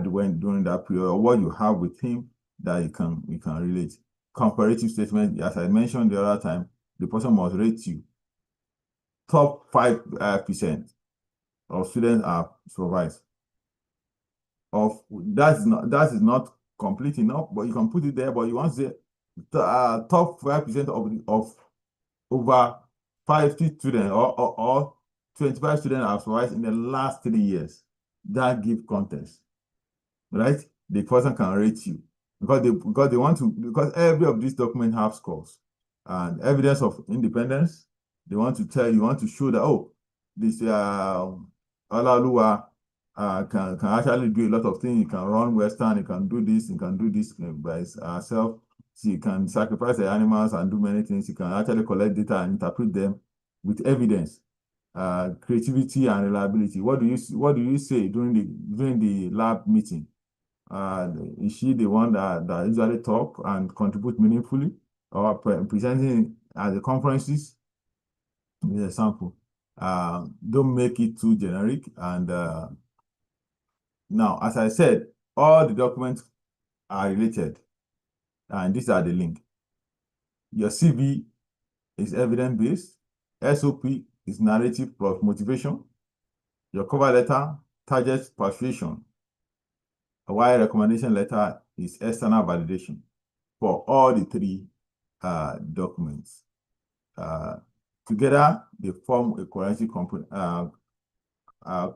during that period, or what you have with him that you can relate? Comparative statement, as I mentioned the other time, the person must rate you. Top 5% of students are supervised. That is not complete enough, but you can put it there. But you want to say top 5% of over 50 students or 25 students are supervised in the last 3 years. That gives context, right? The person can rate you because they want to, because every of these documents have scores and evidence of independence. They want to tell you, want to show that, oh, this Olaoluwa can actually do a lot of things. He can run Western, he can do this by herself. She can sacrifice the animals and do many things. She can actually collect data and interpret them with evidence. Creativity and reliability. What do you say during the lab meeting? Is she the one that usually talk and contribute meaningfully, or presenting at the conferences? An example. Don't make it too generic. And now, as I said, all the documents are related, and these are the link. Your CV is evidence-based. SOP is narrative plus motivation. Your cover letter targets persuasion. While recommendation letter is external validation for all the three documents. Together, they form a cohesive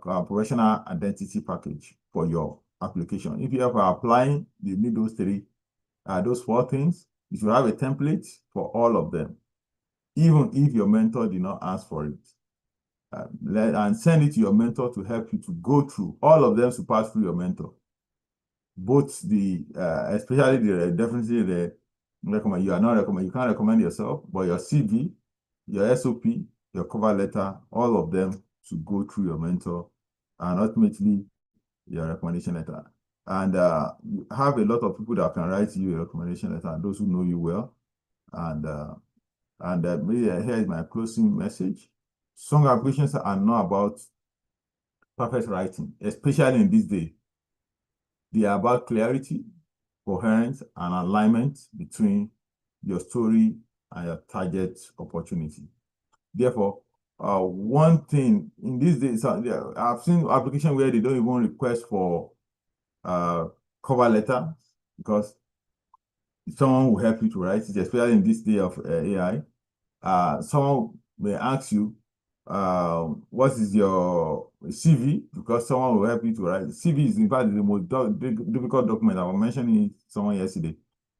professional identity package for your application. If you are applying, you need those 4 things. You should have a template for all of them, even if your mentor did not ask for it. And send it to your mentor to help you to go through. All of them to pass through your mentor. Both especially definitely the recommend. You can't recommend yourself, but your CV, your SOP, your cover letter, all of them should go through your mentor, and ultimately your recommendation letter. And you have a lot of people that can write you a recommendation letter, and those who know you well. And here is my closing message. Strong applications are not about perfect writing, especially in this day. They are about clarity, coherence, and alignment between your story and your target opportunity. Therefore, one thing in these days, I've seen applications where they don't even request for cover letter because someone will help you to write it, especially in this day of AI. Someone may ask you, what is your CV? Because someone will help you to write. CV is in fact the most difficult document. I was mentioning it to someone yesterday.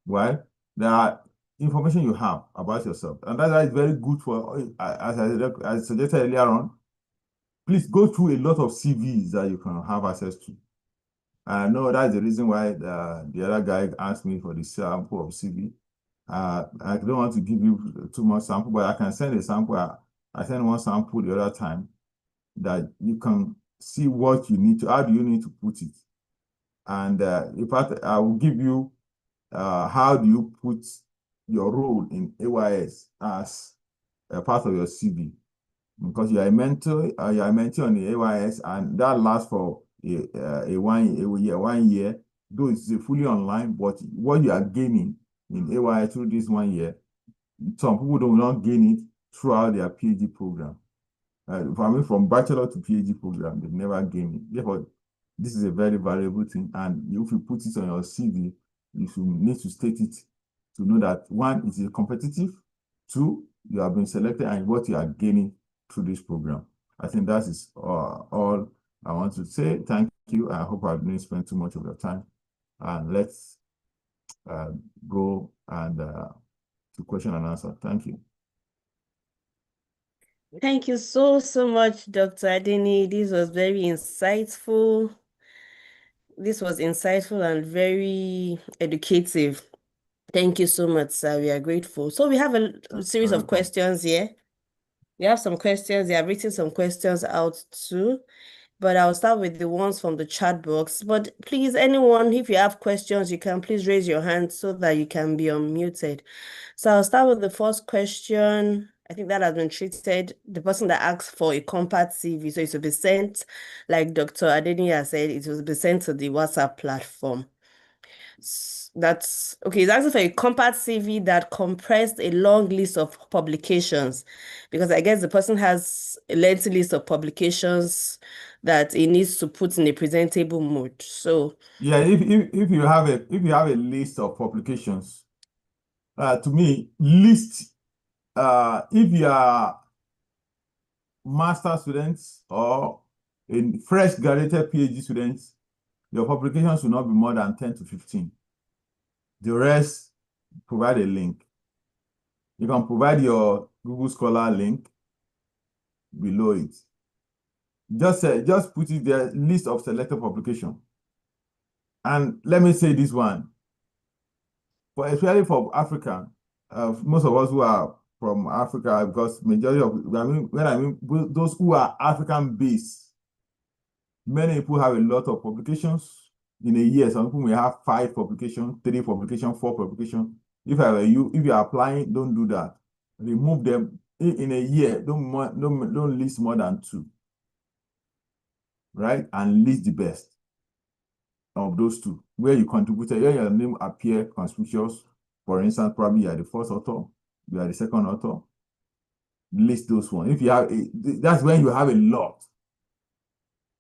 Why? There are information you have about yourself, and that is very good for, as I suggested earlier on. Please go through a lot of CVs that you can have access to. I know that's the reason why the other guy asked me for the sample of CV. I don't want to give you too much sample, but I can send a sample. I sent one sample the other time that you can see what you need to, how do you need to put it. And in fact, I will give you how do you put your role in AYS as a part of your CV. Because you are a mentor, you are a mentee on the AYS, and that lasts for a 1 year. Though it's fully online, but what you are gaining in AYS through this 1 year, some people do not gain it throughout their PhD program. From bachelor to PhD program, they never gain it. Therefore, this is a very valuable thing. And if you put it on your CV, you should need to state it to know that one, it is competitive. Two, you have been selected and what you are gaining through this program. I think that is all I want to say. Thank you. I hope I didn't spend too much of your time. And let's go and to question and answer. Thank you. Thank you so much, Dr. Adeni. This was very insightful. This was insightful and very educative. Thank you so much, sir. We are grateful. So we have a series of questions here. We have some questions. They have written some questions out too, but I'll start with the ones from the chat box. But please, anyone, if you have questions, you can please raise your hand so that you can be unmuted. So I'll start with the first question. I think that has been treated. The person that asked for a compact CV, so it will be sent, like Dr. Adeni has said, it will be sent to the WhatsApp platform. That's okay. It's asking for a compact CV that compressed a long list of publications, because I guess the person has a lengthy list of publications that he needs to put in a presentable mode. So yeah, if you have a list of publications, to me, list if you are master students or in fresh graduated PhD students, your publications will not be more than 10 to 15. The rest, provide a link. You can provide your Google Scholar link below it. Just put it there, list of selected publication. And let me say this one, especially for Africa, most of us who are from Africa, because majority of, when I mean those who are African based, many people have a lot of publications in a year. Some people may have 5 publications, 3 publications, 4 publications. If I were you, if you are applying, don't do that. Remove them in a year. Don't list more than 2, right? And list the best of those 2 where you contributed, where your name appear conspicuous. For instance, probably you are the first author, you are the second author. List those ones. If you have that's when you have a lot.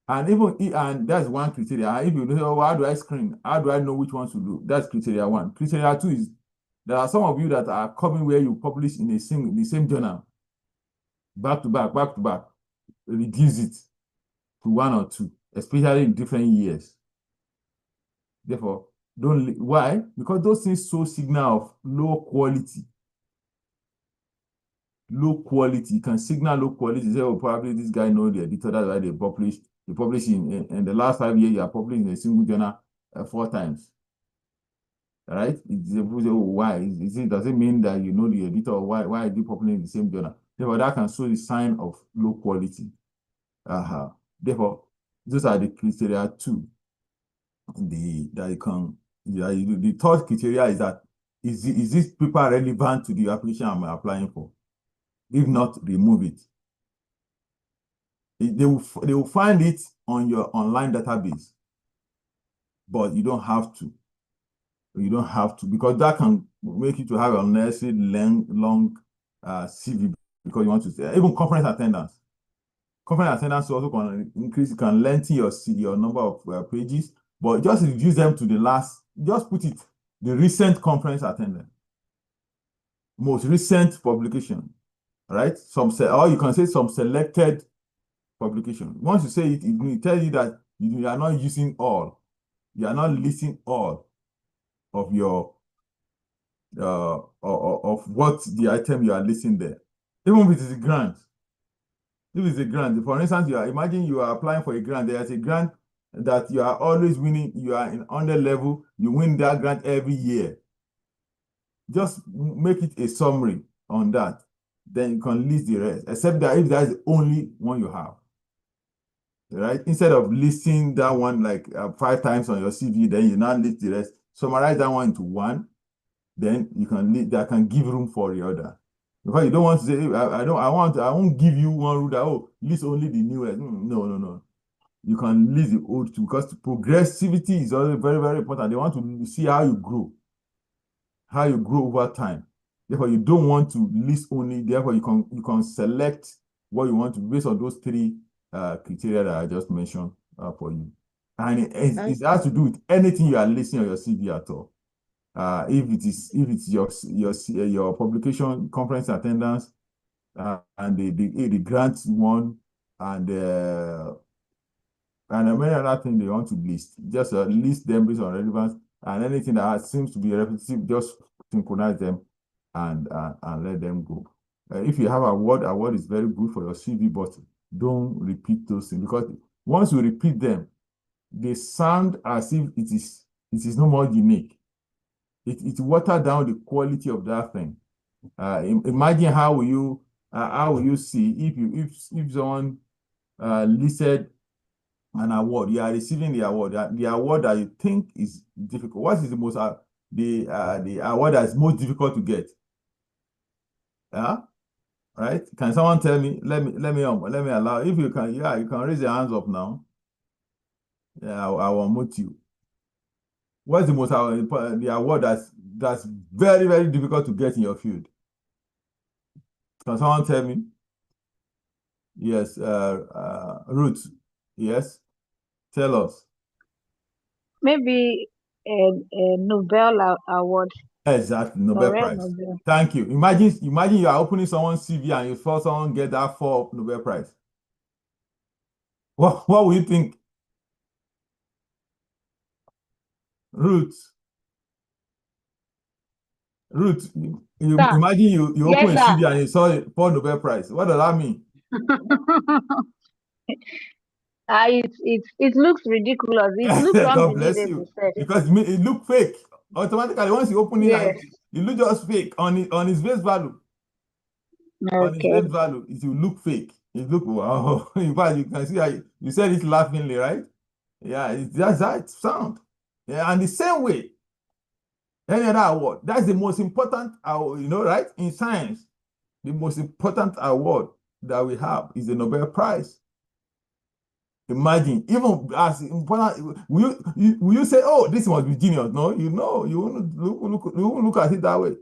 And that's one criteria. If you know, how do I screen? How do I know which ones to do? That's criteria 1. Criteria 2 is there are some of you that are coming where you publish in the same journal, back to back. Reduce it to 1 or 2, especially in different years. Therefore, why? Because those things show signal of low quality. Low quality. You can signal low quality. Say, oh, probably this guy knows the editor, that's why they publish. They publish in the last 5 years, you are publishing in a single journal 4 times. Right? Why? Does it mean that you know the editor, or why is it publishing in the same journal? Therefore, that can show the sign of low quality. Therefore, those are the criteria 2. The third criteria is that is this paper relevant to the application I'm applying for? If not, remove it. They will find it on your online database. but you don't have to. You don't have to, because that can make you to have unnecessary long CV, because you want to say, even conference attendance. Conference attendance also can increase, can lengthen your number of pages, but just reduce them to the last, just put it, the recent conference attendance, most recent publication, right? Or you can say some selected publication. Once you say it, it will tell you that you are not using all, you are not listing all of your of what the item you are listing there. Even if it is a grant, if it's a grant, for instance, imagine you are applying for a grant. There's a grant that you are always winning. You are in under level. You win that grant every year. Just make it a summary on that. Then you can list the rest. Except that if that's the only one you have, right? Instead of listing that one like 5 times on your CV, then you now list the rest. Summarize that one into one. Then you can that can give room for the other. Because you don't want to say, I won't give you one rule that, oh, list only the newest. No. You can list the old too, because progressivity is always very, very important. They want to see how you grow over time. Therefore, you don't want to list only, therefore you can select what you want to based on those three criteria that I just mentioned for you. And it has to do with anything you are listing on your CV at all. If it's your publication, conference attendance, and the grant one, and many other things they want to list, just list them based on relevance, and anything that seems to be repetitive, just synchronize them and let them go. If you have award is very good for your CV, but don't repeat those things, because once you repeat them, they sound as if it is no more unique. It water down the quality of that thing. Imagine how will you see if someone listed an award, you are receiving the award that you think is difficult. What is the award that is most difficult to get? Yeah, right? Can someone tell me? Let me allow. If you can, yeah, you can raise your hands up now. Yeah, I will mute you. What's the award that's very, very difficult to get in your field? Can someone tell me? Yes, Ruth. Yes, tell us. Maybe a Nobel award. Exactly, Nobel Prize. Nobel. Thank you. Imagine you are opening someone's CV and you saw someone get that for Nobel Prize. What will you think? Ruth, imagine you Yes, open a sir. CV and you saw it for Nobel Prize. What does that mean? It looks ridiculous. It looks God bless you. unbelievable, sir. Because it look fake. Automatically, once you open it, Yes. it look just fake on its face value. On its Okay. face value, it will look fake. It look wow. In fact, you can see how you said it laughingly, right? Yeah, that's how it sound. Yeah, and the same way, any other award, that's the most important award, right? In science, the most important award that we have is the Nobel Prize. Imagine, even as important, will you say, oh, this must be genius? No, you won't look at it that way.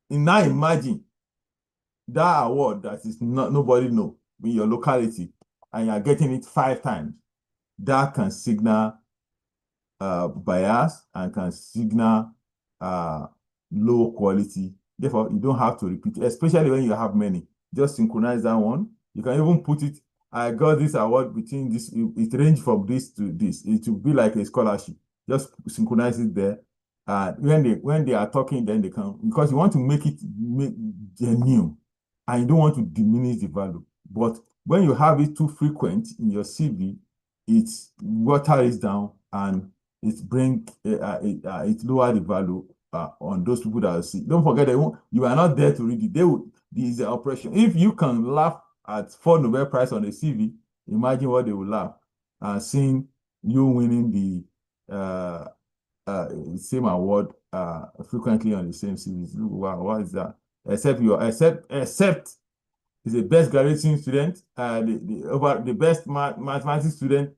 And now imagine that award that is nobody know in your locality, and you are getting it 5 times. That can signal bias and can signal low quality. Therefore, you don't have to repeat it, especially when you have many. Just synchronize that one. You can even put it, I got this award between this, it ranges from this to this. It will be like a scholarship. Just synchronize it there. When they are talking, then they can, because you want to make it genuine and you don't want to diminish the value. But when you have it too frequent in your CV, it waters down and it lower the value on those people that see. Don't forget that you are not there to read it. This is the operation. If you can laugh at 4 Nobel Prize on a CV, imagine what they will laugh seeing you winning the same award frequently on the same CV. Wow, what is that? Except is the best graduating student, the best mathematics student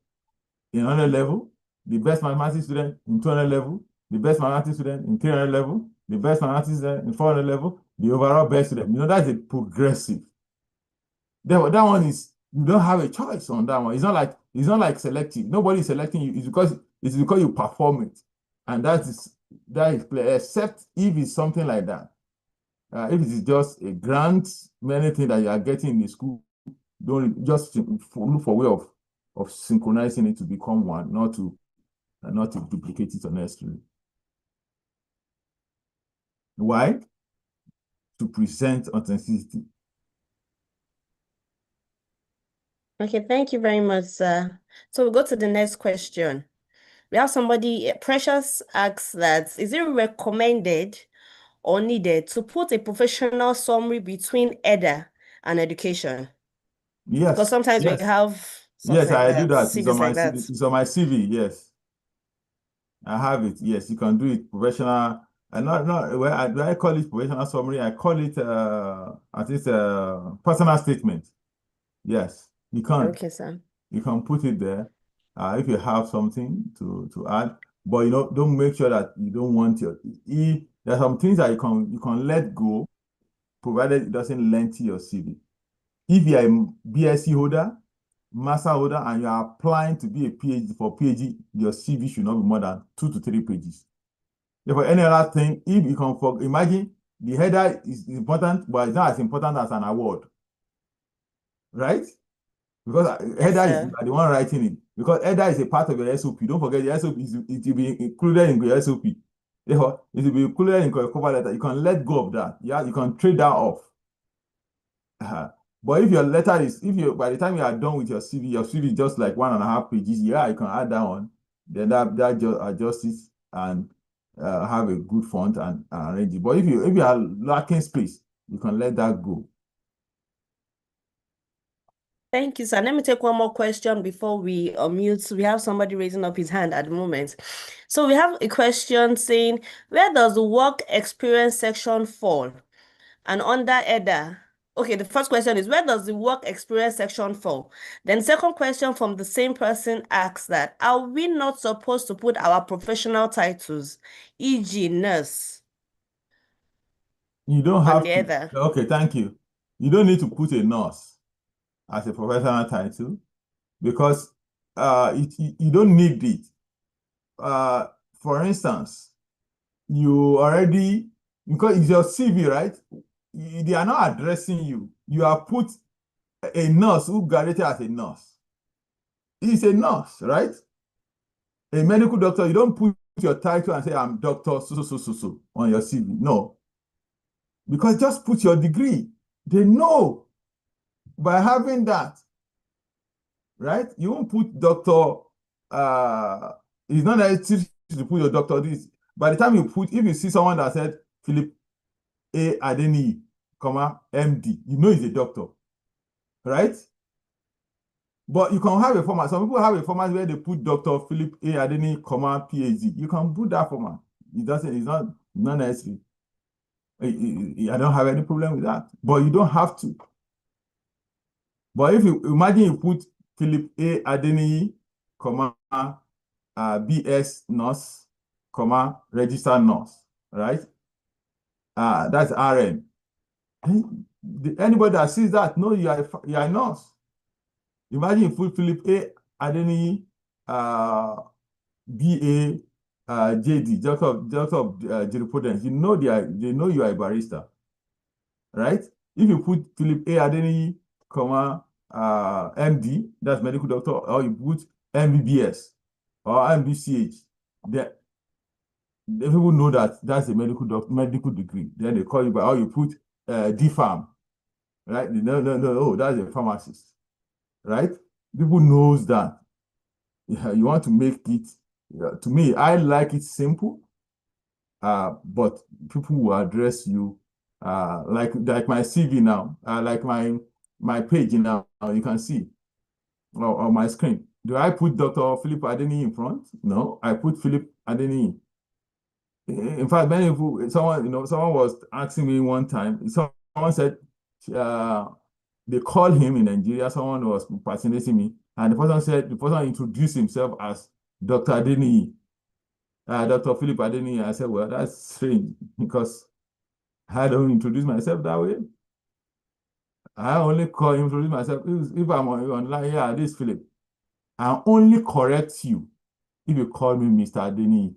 in 100 level. the best mathematics student in 200 level, the best mathematics student in 300 level, the best mathematics student in 400 level, the overall best student. That's a progressive. That one is, you don't have a choice on that one. It's not like selective. Nobody is selecting you. It's because you perform it. And that is clear, except if it's something like that. If it is just a grant, many things that you are getting in the school, don't just look for a way of synchronizing it to become one, not to duplicate it unnecessarily. Why? To present authenticity. Okay, thank you very much, sir. So we'll go to the next question. We have somebody, Precious asks that, is it recommended or needed to put a professional summary between EDA and education? Yes. Because sometimes we have stuff Yes, like I do that, that. It's on CVs my like that. it's on my CV. Yes, I have it. Yes, you can do it professional. And not well. I call it professional summary. I call it I think personal statement. Yes, you can. Okay, sir. You can put it there if you have something to add. But don't make sure that you don't want there are some things that you can let go, provided it doesn't lengthen your CV. If you are a BSc holder, master holder, and you are applying to be a PhD, your CV should not be more than 2 to 3 pages. Therefore, any other thing, if you can imagine the header is important, but it's not as important as an award, right? Because header is you are the one writing it. Because header is a part of your SOP. Don't forget the SOP it will be included in your SOP. Therefore, it will be included in your cover letter. You can let go of that. Yeah, you can trade that off. But if your letter is, by the time you are done with your CV is just like 1.5 pages. Yeah, you can add that one. Then that just adjust it and have a good font and arrange it. But if you are lacking space, you can let that go. Thank you, sir. Let me take one more question before we unmute. We have somebody raising up his hand at the moment. So we have a question saying, where does the work experience section fall? And under EDA, okay, the first question is, where does the work experience section fall? Then second question from the same person asks that, are we not supposed to put our professional titles, e.g. nurse? You don't have to. EDA. Okay, thank you. You don't need to put a nurse as a professional title because you don't need it. For instance, you already, because it's your CV, right? They are not addressing you. You have put a nurse who graduated as a nurse. He's a nurse, right? A medical doctor, you don't put your title and say, I'm doctor so on your CV. No. Because just put your degree. They know by having that, right? You won't put doctor, it's not necessary to put your doctor this. By the time you put, if you see someone that said Philip A. Adeni, MD, you know he's a doctor, right? But you can have a format. Some people have a format where they put Dr. Philip A. Adeni, PhD. You can put that format. It's not necessary. I don't have any problem with that. But you don't have to. But if you imagine you put Philip A. Adeni, BS nurse, registered nurse, right? That's RN. Anybody that sees that, know you are a nurse. Imagine you put Philip A. Adeni, BA, JD, Doctor of Jurisprudence. You know they know you are a barrister, right? If you put Philip A. Adeni, MD, that's medical doctor, or you put MBBS or MBCH, then people know that that's a medical degree. Then they call you by, or you put DPharm, right? No, oh, that's a pharmacist, right? People knows that. Yeah, you want to make it, to me, I like it simple, but people will address you, like my CV now, like my page now, you can see on my screen. Do I put Dr. Philip Adeni in front? No, I put Philip Adeni. In fact, many people, someone was asking me one time, someone said, they called him in Nigeria, someone was fascinating me, and the person introduced himself as Dr. Adeni, Dr. Philip Adeni. I said, well, that's strange because I don't introduce myself that way. I only introduce myself if I'm online. Yeah, this is Philip. I only correct you if you call me Mr. Adeni.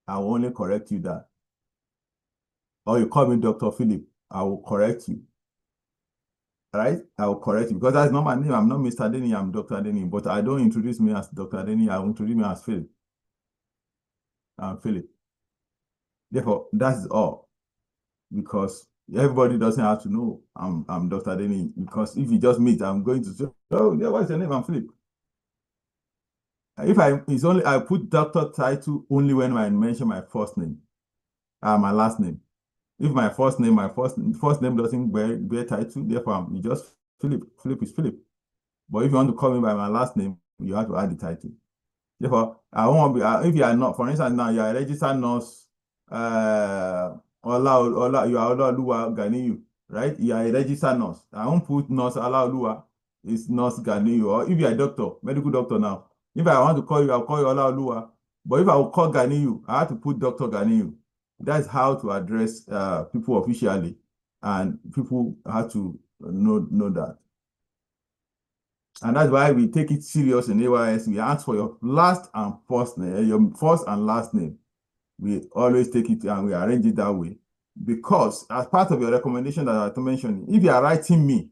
I will only correct you that. Or you call me Dr. Philip, I will correct you. Right? I will correct you because that's not my name. I'm not Mr. Adeni, I'm Dr. Adeni. But I don't introduce me as Dr. Adeni, I will introduce me as Philip. I'm Philip. Therefore, that's all. Because everybody doesn't have to know I'm Dr. Adeni. Because if you just meet, I'm going to say, oh, yeah, what's your name? I'm Philip. I put doctor title only when I mention my first name, my last name. If my first name doesn't bear title, therefore I'm just Philip. Philip is Philip. But if you want to call me by my last name, you have to add the title. Therefore, I won't be. If you are not, for instance, now you are a registered nurse, you are Olaoluwa Ganiyu, right? You are a registered nurse. I won't put nurse Olaoluwa. It's nurse Ganiyu. Or if you are a doctor, medical doctor now, if I want to call you, I'll call you Olaoluwa. But if I will call Ganiyu, I have to put Doctor Ganiyu. That's how to address people officially, and people have to know that. And that's why we take it serious in AYS. We ask for your last and first name, your first and last name. We always take it and we arrange it that way. Because as part of your recommendation that I mentioned, if you are writing me,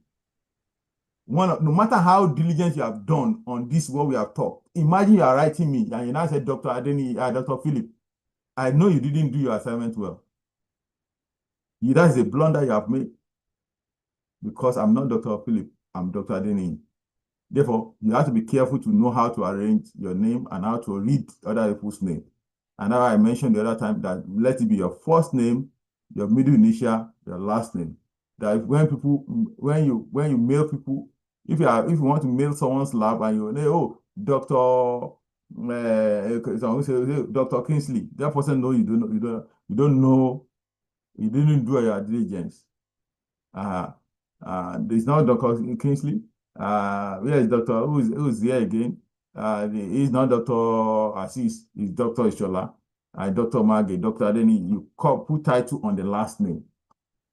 no matter how diligent you have done on this, what we have talked, imagine you are writing me and you now say, Dr. Adeni, Dr. Philip, I know you didn't do your assignment well. That is a blunder you have made because I'm not Dr. Philip, I'm Dr. Adeni. Therefore, you have to be careful to know how to arrange your name and how to read other people's name. And now I mentioned the other time that let it be your first name, your middle initial, your last name. That when you mail people, if you want to mail someone's lab and you say, oh, Dr. Dr. Kingsley, that person know you don't know, you didn't do your diligence. There's not Dr. Kingsley. Where is Dr. Who's here again? He's not Dr. Assis, he's Dr. Ishola. Dr. Maggie, Dr. Adeni, you put title on the last name.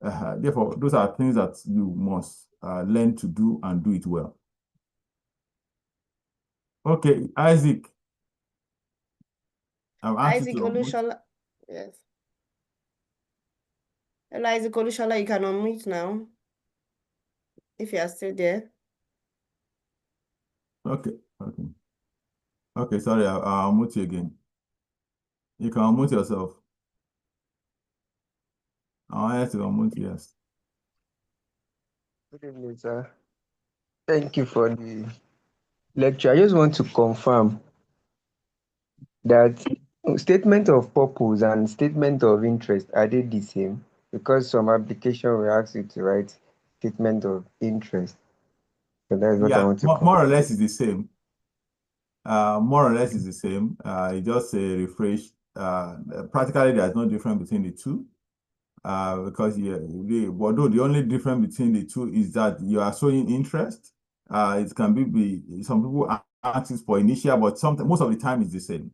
Therefore, those are things that you must learn to do and do it well. Okay, Isaac. Isaac Olushola. Yes. Hello, Isaac Olushola, you can unmute now. If you are still there. Okay. Okay, sorry, I'll mute you again. You can unmute yourself. I have to unmute, yes. Good evening, sir. Thank you for the lecture. I just want to confirm that statement of purpose and statement of interest, are they the same? Because some application will ask you to write statement of interest. So that's what I want to confirm. More or less is the same. More or less is the same. It's just a refresh. Practically, there's no difference between the two. Because although the only difference between the two is that you are showing interest. It can be some people ask it for initial, but most of the time it's the same.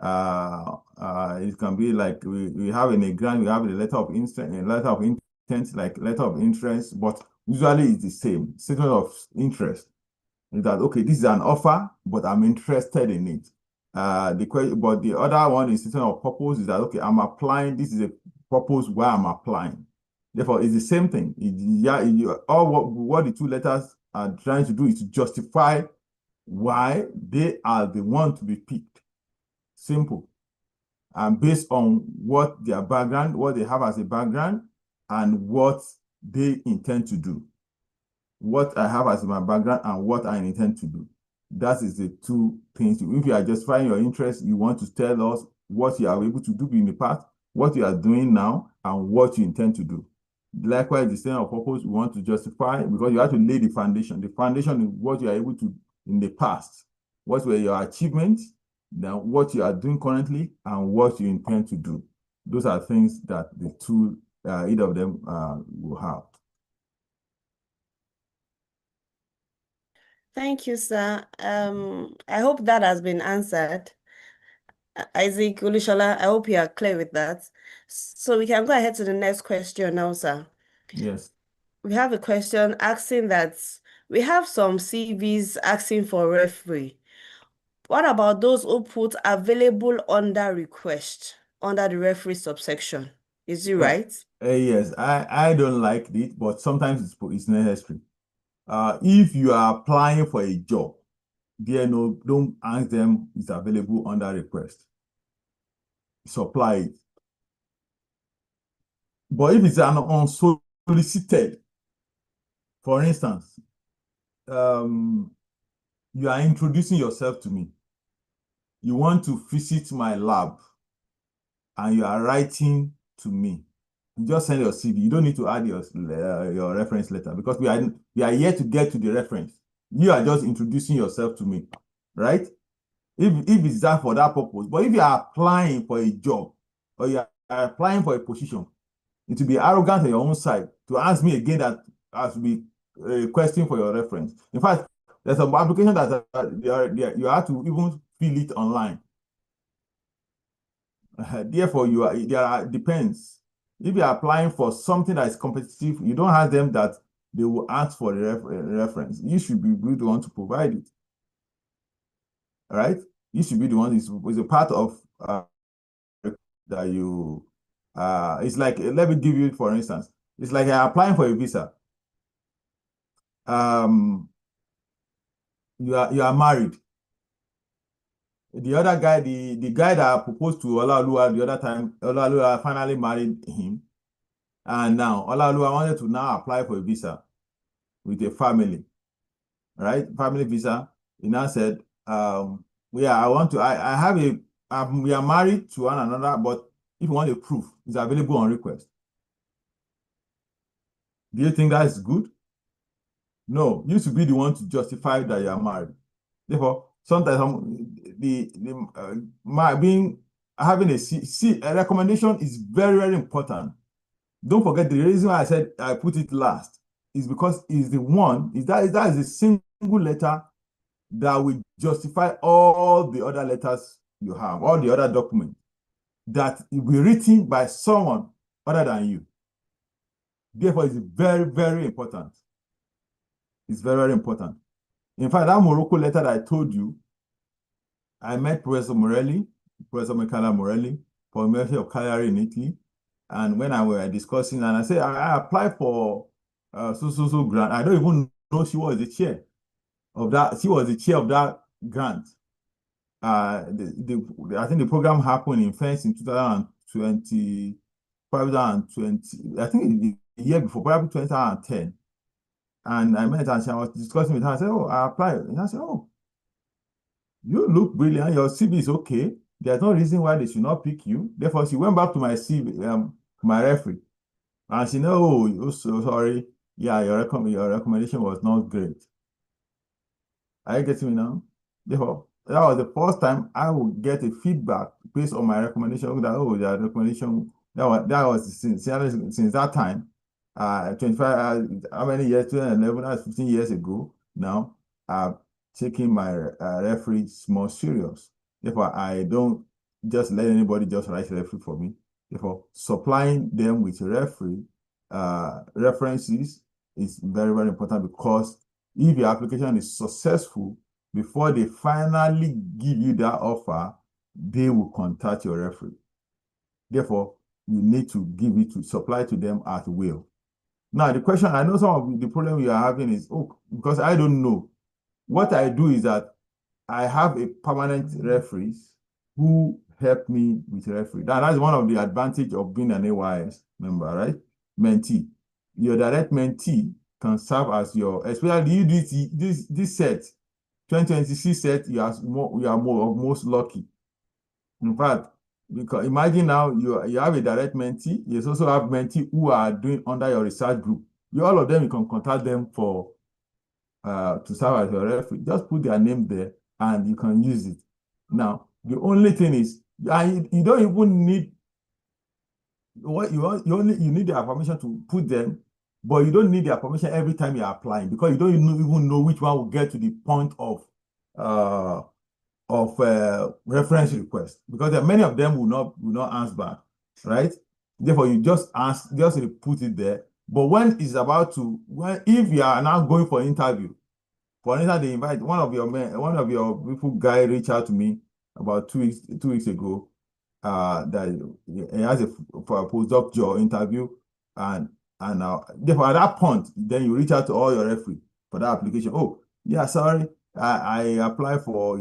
It can be like we have in a grant, we have a letter of intent, like letter of interest, but usually it's the same. Statement of interest is that okay, this is an offer, but I'm interested in it. But the other one is statement of purpose is that okay, I'm applying. This is a purpose why I'm applying. Therefore, it's the same thing. What the two letters are trying to do is to justify why they are the one to be picked. Simple. And based on what their background, what they have as a background, and what they intend to do. What I have as my background and what I intend to do. That is the two things. If you are justifying your interest, you want to tell us what you are able to do in the past, what you are doing now, and what you intend to do. Likewise, the statement of purpose, we want to justify because you have to lay the foundation. The foundation is what you are able to in the past. What were your achievements, then what you are doing currently, and what you intend to do. Those are things that the two, either of them will have. Thank you, sir. I hope that has been answered. Isaac Olushola, I hope you are clear with that. So we can go ahead to the next question now, sir. Yes. We have a question asking that we have some CVs asking for referee. What about those who put available under request under the referee subsection? Is it right? Yes, I don't like it, but sometimes it's necessary. If you are applying for a job, don't ask them it's available under request. Supply it. But if it's an unsolicited, for instance, you are introducing yourself to me. You want to visit my lab, and you are writing to me. You just send your CV. You don't need to add your reference letter because we are yet to get to the reference. You are just introducing yourself to me, right? If it's that for that purpose. But if you are applying for a job or you are applying for a position, it will be arrogant on your own side to ask me again that I should be requesting for your reference. In fact, there's some application that you have to even fill it online. Therefore, depends. If you are applying for something that is competitive, you don't have them that they will ask for the reference. You should be the one to provide it. All right? You should be the one is a part of that you it's like, let me give you for instance, it's like you're applying for a visa. You are married. The other guy, the guy that proposed to Olaoluwa the other time, Olaoluwa finally married him. And now Olaoluwa wanted to now apply for a visa with a family, right? Family visa. He now said, yeah, I have we are married to one another, but if you want a proof, it's available on request. Do you think that is good? No, you should be the one to justify that you are married. Therefore, sometimes having a recommendation is very, very important. Don't forget the reason why I said I put it last is because that is a single letter that will justify all the other letters you have, all the other documents that will be written by someone other than you. Therefore, it's very, very important. It's very, very important. In fact, that Morocco letter that I told you, I met Professor Michela Morelli, for University of Cagliari in Italy. And when I were discussing, and I said, I applied for so grant. I don't even know she was the chair of that. She was the chair of that grant. I think the program happened in France in 2020, 2020. I think the year before, probably 2010. And I met her and I was discussing with her. I said, oh, I applied. And I said, oh, you look brilliant. Your CV is okay. There's no reason why they should not pick you. Therefore, she went back to my CV, my referee. And she said, oh, you're so sorry. Yeah, your recommendation was not great. Are you getting me now? Therefore, that was the first time I would get a feedback based on my recommendation that, oh, the recommendation, that was since that time, 25, how many years, 2011, that's 15 years ago now, I've taken my referees more serious. Therefore, I don't just let anybody just write referee for me. Therefore, supplying them with referee references is very, very important because if your application is successful, before they finally give you that offer, they will contact your referee. Therefore, you need to supply to them at will. Now, the question, I know some of the problem you are having is, oh, because I don't know. What I do is that I have a permanent referees who help me with referee. That's one of the advantage of being an AYS member, right? Mentee. Your direct mentee can serve as your, especially you this set, 2026 set, you are most lucky. In fact, because imagine now you have a direct mentee, you also have mentee who are doing under your research group. All of them, you can contact them for to serve as your referee. Just put their name there and you can use it. Now, the only thing is, you don't even need what you need their permission to put them but you don't need their permission every time you're applying because you don't even know which one will get to the point uh, of reference request because many of them will not answer back, right? Therefore, you just put it there. But if you are now going for interview, for instance, they invite one of your people guy reached out to me about 2 weeks ago. That he has for a postdoc job interview, and therefore at that point, then you reach out to all your referee for that application. Oh, yeah, sorry, I apply for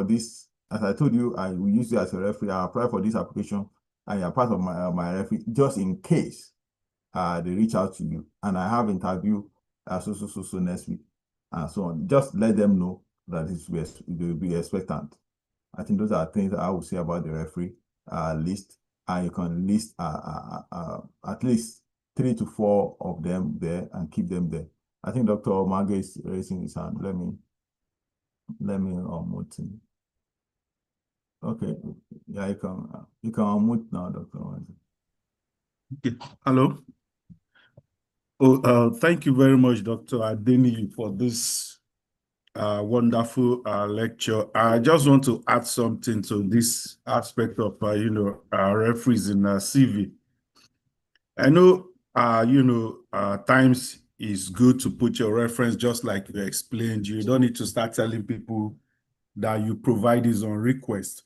this. As I told you, I will use you as a referee. I apply for this application, and you're part of my referee, just in case they reach out to you. And I have interview so next week, and so on. Just let them know that they will be expectant. I think those are things that I would say about the referee list, and you can list at least 3 to 4 of them there and keep them there. I think Dr. Omage is raising his hand. Let me unmute him. Okay, yeah, you can unmute now, Dr. Omage. Okay. Hello. Oh, thank you very much, Dr. Adeni, for this wonderful lecture. I just want to add something to this aspect of, referees in CV. I know, times is good to put your reference, just like you explained. You don't need to start telling people that you provide this on request.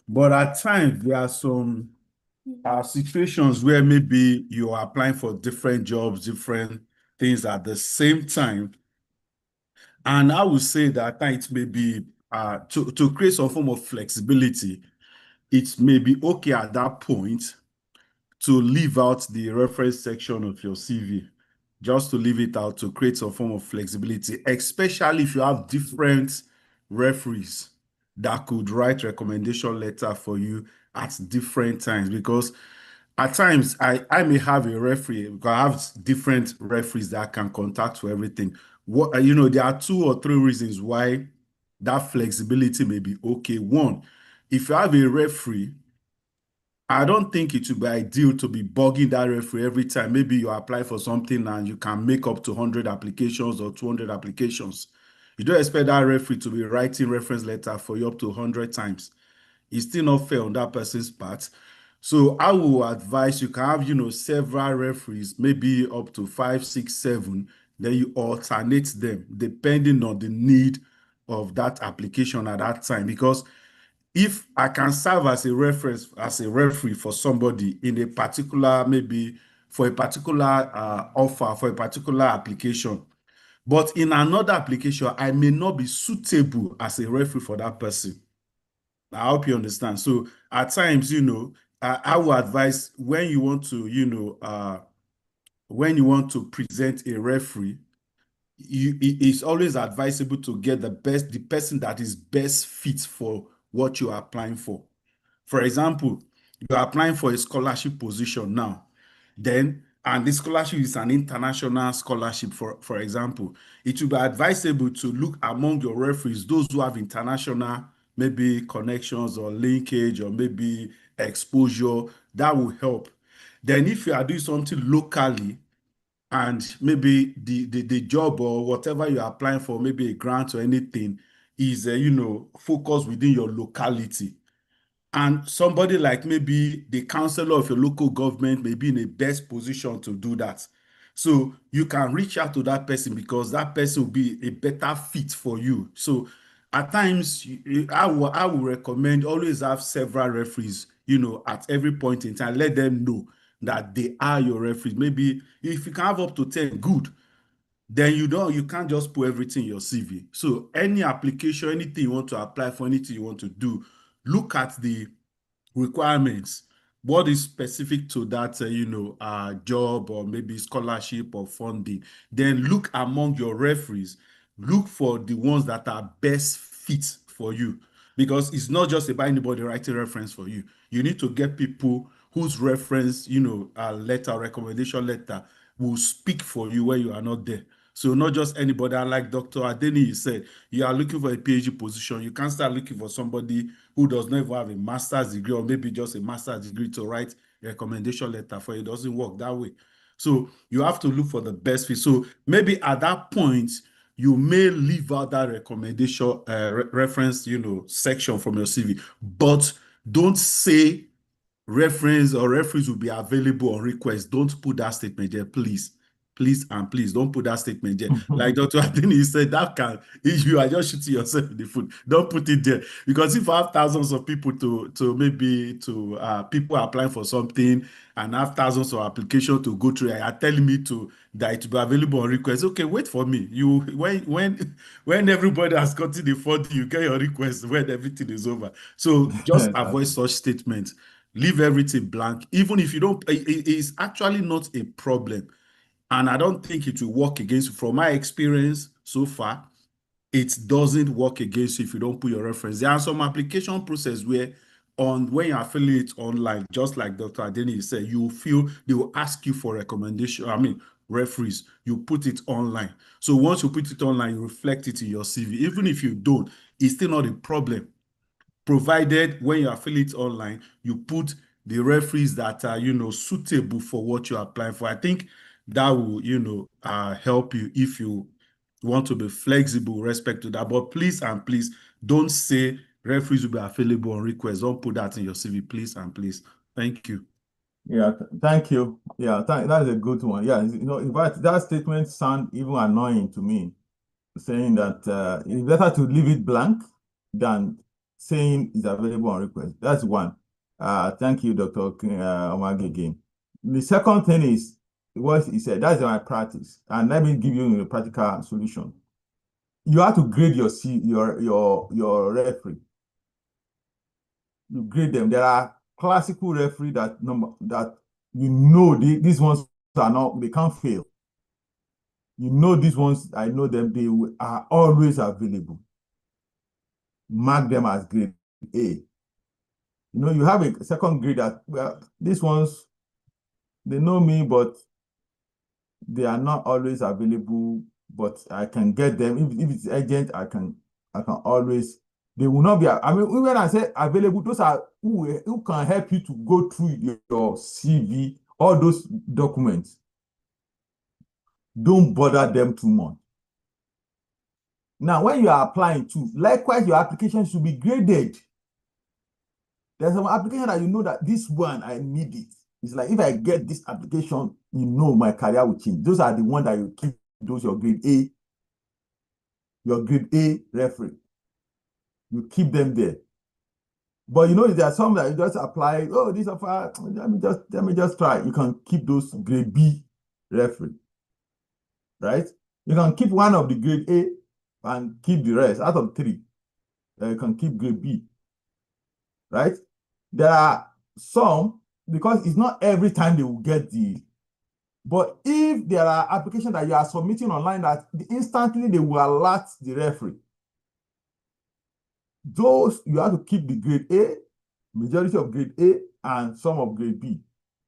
But at times, there are some situations where maybe you are applying for different jobs, different things at the same time. And I would say that it may be to create some form of flexibility, it may be okay at that point to leave out the reference section of your CV, just to leave it out to create some form of flexibility, especially if you have different referees that could write recommendation letter for you at different times. Because at times I may have a referee, because I have different referees that I can contact for everything. There are 2 or 3 reasons why that flexibility may be okay. One, if you have a referee, I don't think it would be ideal to be bugging that referee every time. Maybe you apply for something and you can make up to 100 applications or 200 applications. You don't expect that referee to be writing reference letter for you up to 100 times. It's still not fair on that person's part. So I will advise you can have, several referees, maybe up to 5, 6, 7. Then you alternate them depending on the need of that application at that time. Because if I can serve as a reference, as a referee for somebody in a particular, maybe for a particular offer, for a particular application, but in another application, I may not be suitable as a referee for that person. I hope you understand. So at times, I will advise when you want to present a referee, it's always advisable to get the person that is best fit for what you are applying for. For example, you are applying for a scholarship position now, and this scholarship is an international scholarship, for example, it will be advisable to look among your referees, those who have international, maybe connections or linkage or maybe exposure. That will help. Then if you are doing something locally, and maybe the job or whatever you're applying for, maybe a grant or anything, is focused within your locality, and somebody like maybe the councillor of your local government may be in a best position to do that. So you can reach out to that person because that person will be a better fit for you. So at times, I will recommend always have several referees, at every point in time. Let them know that they are your referees. Maybe if you can have up to 10, good. Then you can't just put everything in your CV. So any application, anything you want to apply for, anything you want to do, look at the requirements. What is specific to that, job or maybe scholarship or funding? Then look among your referees. Look for the ones that are best fit for you, because it's not just about anybody writing reference for you. You need to get people whose reference, letter, recommendation letter will speak for you when you are not there. So not just anybody. Like Dr. Adeni said, you are looking for a PhD position. You can't start looking for somebody who does not even have a master's degree or maybe just a master's degree to write a recommendation letter for you. It doesn't work that way. So you have to look for the best fit. So maybe at that point, you may leave out that recommendation reference, section from your CV, but don't say reference or referees will be available on request. Don't put that statement there, please. Please and please don't put that statement there. Like Dr. Adini said, that can, if you are just shooting yourself in the foot, don't put it there. Because if I have thousands of people people applying for something and have thousands of applications to go through, are telling me that it will be available on request. Okay, wait for me. When everybody has gotten the funding, you get your request when everything is over. So just avoid such statements. Leave everything blank. Even if you don't, it is actually not a problem. And I don't think it will work against you. From my experience so far, it doesn't work against you if you don't put your reference. There are some application process where when you affiliate online, just like Dr. Adeni said, you feel they will ask you for referees. You put it online. So once you put it online, you reflect it in your CV. Even if you don't, it's still not a problem, provided when you affiliate online, you put the referees that are, suitable for what you're applying for. I think that will, help you if you want to be flexible with respect to that. But please and please don't say referees will be available on request. Don't put that in your CV, please and please. Thank you. Yeah, thank you. Yeah, that's a good one. Yeah, in fact, that statement sounds even annoying to me, saying that it's better to leave it blank than saying it's available on request. That's one. Thank you, Dr. Omagi again. The second thing is what he said. That's my practice, and let me give you a practical solution. You have to grade your referee. You grade them. There are classical referee that these ones they can't fail. These ones, I know them, they are always available. Mark them as grade A. You have a second grade that, well, these ones, they know me, but they are not always available, but I can get them. If it's urgent, I can always, they will not be, when I say available, those are who can help you to go through your CV, all those documents. Don't bother them too much. Now, when you are applying to, likewise, your application should be graded. There's some application that that this one, I need it. It's like, if I get this application, my career will change. Those are the ones that you keep, your grade A referee. You keep them there. But there are some that you just apply, this offer, let me just try. You can keep those grade B referee, right? You can keep one of the grade A and keep the rest out of 3. You can keep grade B, right? There are some, because it's not every time they will get but if there are applications that you are submitting online that instantly they will alert the referee, those you have to keep the grade A, majority of grade A, and some of grade B,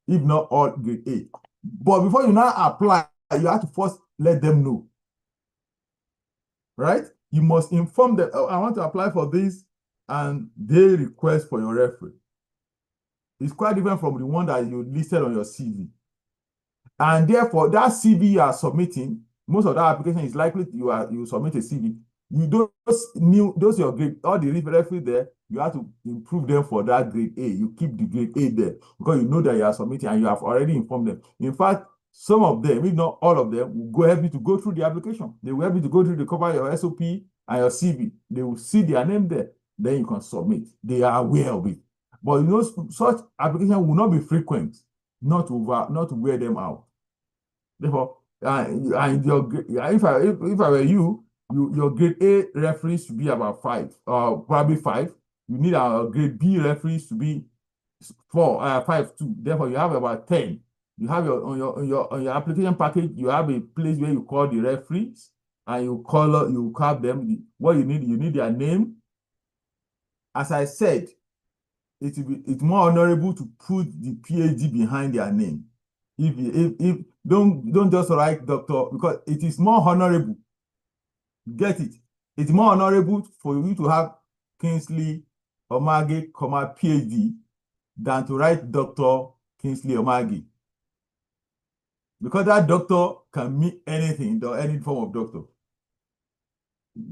if not all grade A. But before you now apply, you have to first let them know, right? You must inform them, I want to apply for this, and they request for your referee. It's quite different from the one that you listed on your CV. And therefore, that CV you are submitting, most of that application is likely you submit a CV. Those your grade, all the referees there, you have to improve them for that grade A. You keep the grade A there because you know that you are submitting and you have already informed them. In fact, some of them, if not all of them, will help you to go through the application. They will help you to go through the cover your SOP and your CV. They will see their name there. Then you can submit. They are aware of it. But such application will not be frequent, not to wear them out. Therefore, if I were you, your grade A referees should be about 5, or probably 5. You need our grade B referees to be 5 too. Therefore, you have about 10. You have on your application package, you have a place where you call the referees, and you call them. What you need their name. As I said, it's more honorable to put the PhD behind their name. If don't just write doctor, because it is more honorable. Get it? It's more honorable for you to have Kingsley Omagi, PhD, than to write Dr. Kingsley Omagi. Because that doctor can mean anything, or any form of doctor.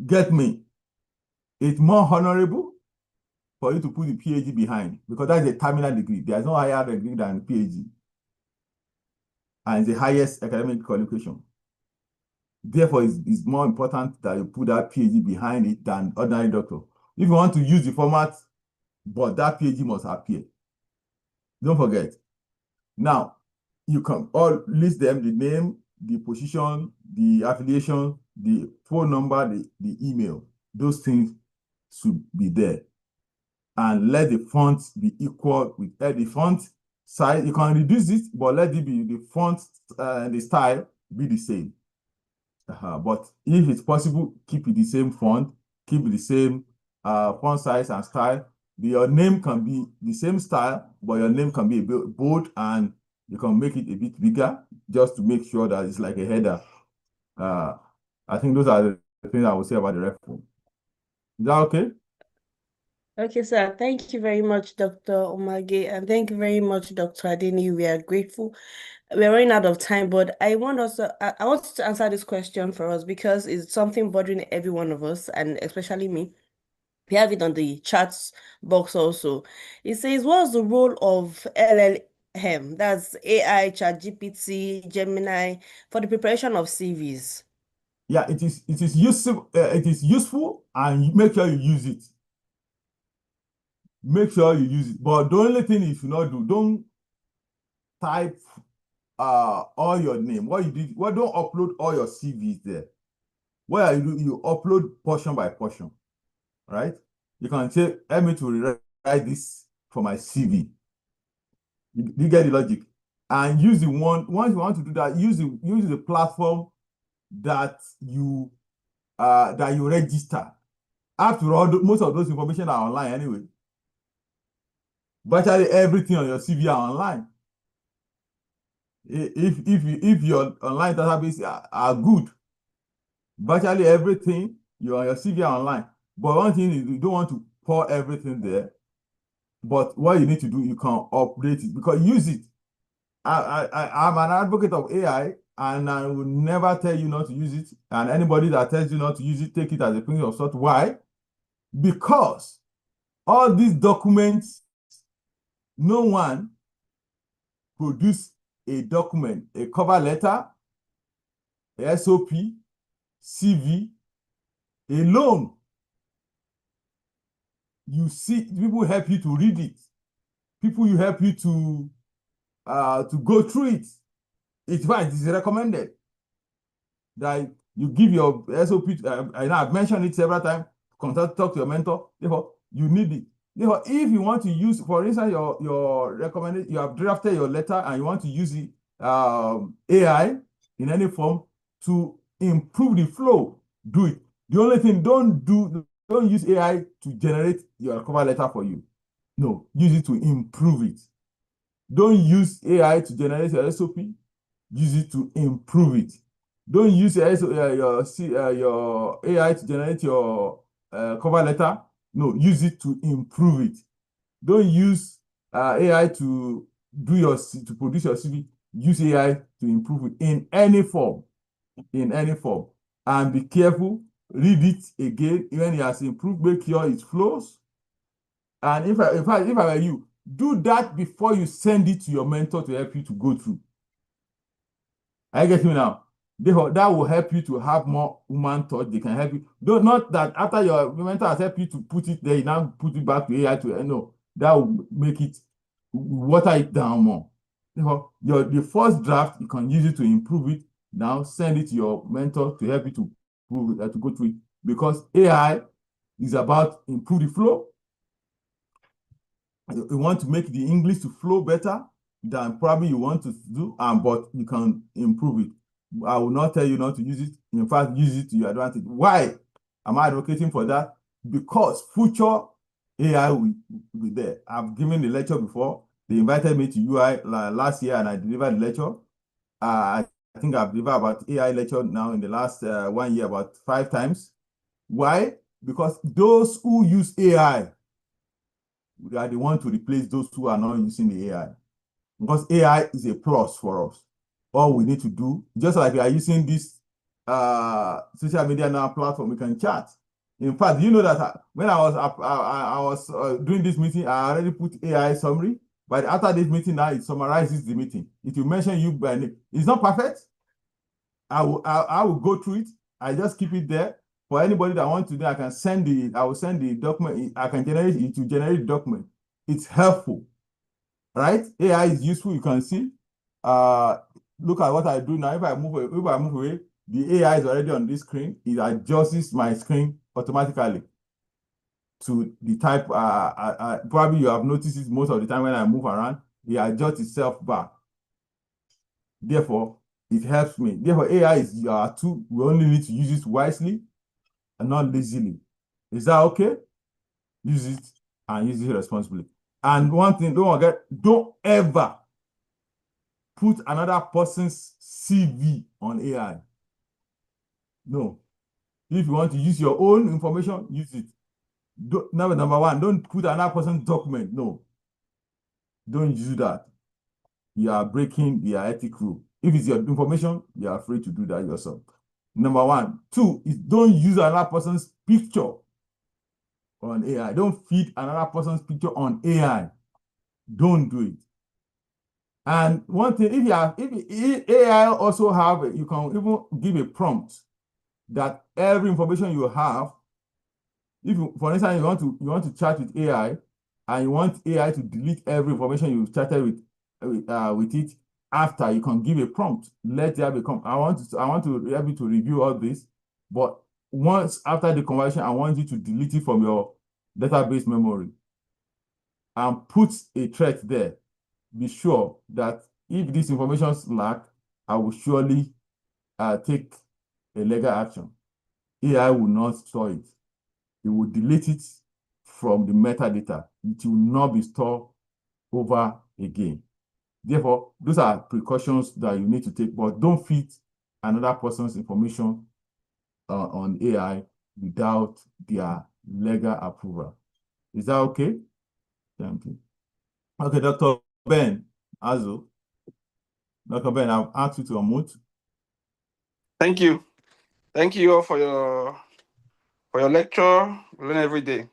Get me? It's more honorable for you to put the PhD behind, because that's a terminal degree. There's no higher degree than PhD. And it's the highest academic qualification. Therefore, it's more important that you put that PhD behind it than ordinary doctor. If you want to use the format, but that PhD must appear. Don't forget. Now, you can all list them: the name, the position, the affiliation, the phone number, the email. Those things should be there. And let the font be equal with the font size. You can reduce it, but let it be the font and the style be the same. But if it's possible, keep it the same font, keep it the same font size and style. Your name can be the same style, but your name can be a bit bold, and you can make it a bit bigger just to make sure that it's like a header. I think those are the things I would say about the reference. Is that okay? Okay, sir. Thank you very much, Dr. Omage, and thank you very much, Dr. Adeni. We are grateful. We're running out of time, but I want to answer this question for us, because it's something bothering every one of us, and especially me. We have it on the chats box also. It says, what's the role of LLM, that's AI, ChatGPT, Gemini, for the preparation of CVs? Yeah, it is useful. It is useful, and make sure you use it. Make sure you use it. But the only thing you should not do, don't type all your name. What you did, don't upload all your CVs there. What you do, you upload portion by portion, right? You can say, help me to rewrite this for my CV. You get the logic. And use the one, once you want to do that, use the platform that you register. After all, most of those information are online anyway. Virtually everything on your CV are online. If your online database are good, virtually everything on your CV are online. But one thing is, you don't want to pour everything there. But what you need to do, you can update it, because use it. I'm an advocate of AI, and I will never tell you not to use it. And anybody that tells you not to use it, take it as a pinch of salt. Why? Because all these documents, no one produce a document, a cover letter, a SOP, CV alone. You see, people help you to read it. People you help you to go through it. It's fine. It is recommended that you give your SOP. I've mentioned it several times. Talk to your mentor. Therefore, you need it. Therefore, if you want to use, for instance, your recommended, you have drafted your letter and you want to use the AI in any form to improve the flow, do it. The only thing, don't use AI to generate your cover letter for you. No, use it to improve it. Don't use AI to generate your SOP. Use it to improve it. Don't use your AI to generate your cover letter. No, use it to improve it. Don't use AI to produce your CV. Use AI to improve it in any form. In any form. And be careful. Read it again. When it has improved, make sure it flows. And if I were you, do that before you send it to your mentor to help you to go through. I get you now. That will help you to have more human touch. They can help you. Not that after your mentor has helped you to put it there, you now put it back to AI to no. That will make it water it down more. The first draft, you can use it to improve it. Now send it to your mentor to help you to prove it, to go through it. Because AI is about improve the flow. You want to make the English to flow better than probably you want to do, but you can improve it. I will not tell you not to use it. In fact, use it to your advantage. Why am I advocating for that? Because future AI will be there. I've given the lecture before. They invited me to UI last year, and I delivered the lecture. I think I've delivered about AI lecture now in the last 1 year about 5 times. Why? Because those who use AI, we are the ones to replace those who are not using the AI. Because AI is a plus for us. all we need to do, just like we are using this social media now platform, we can chat. In fact, you know that when I was doing this meeting, I already put AI summary, but after this meeting now, it summarizes the meeting. It will mention you by name. It's not perfect. I will go through it. I just keep it there. For anybody that wants to do, I will send the document. I can generate it to generate the document. It's helpful, right? AI is useful. You can see. Look at what I do now. If I move away, the AI is already on this screen. It adjusts my screen automatically to the type. Probably you have noticed it most of the time when I move around. It adjusts itself back. Therefore, it helps me. Therefore, AI is our tool. We only need to use it wisely and not lazily. Is that okay? Use it and use it responsibly. And one thing, don't ever put another person's CV on AI. No. If you want to use your own information, use it. Number one, don't put another person's document. No. Don't do that. You are breaking the ethic rule. If it's your information, you are free to do that yourself. Number one. Two is don't use another person's picture on AI. Don't feed another person's picture on AI. Don't do it. And one thing, if AI also have, you can even give a prompt that every information you have, if you, for instance, you want to chat with AI and you want AI to delete every information you've chatted with it after, you can give a prompt. Let there become. I want to be able to review all this, but once after the conversion, I want you to delete it from your database memory and put a threat there. Be sure that if this information is lack, I will surely take a legal action. AI will not store it. It will delete it from the metadata. It will not be stored over again. Therefore, those are precautions that you need to take, but don't feed another person's information on AI without their legal approval. Is that okay? Thank you. Okay, Dr. Ben Azo. Dr. Ben, I've asked you to unmute. Thank you. Thank you all for your lecture. We learn every day.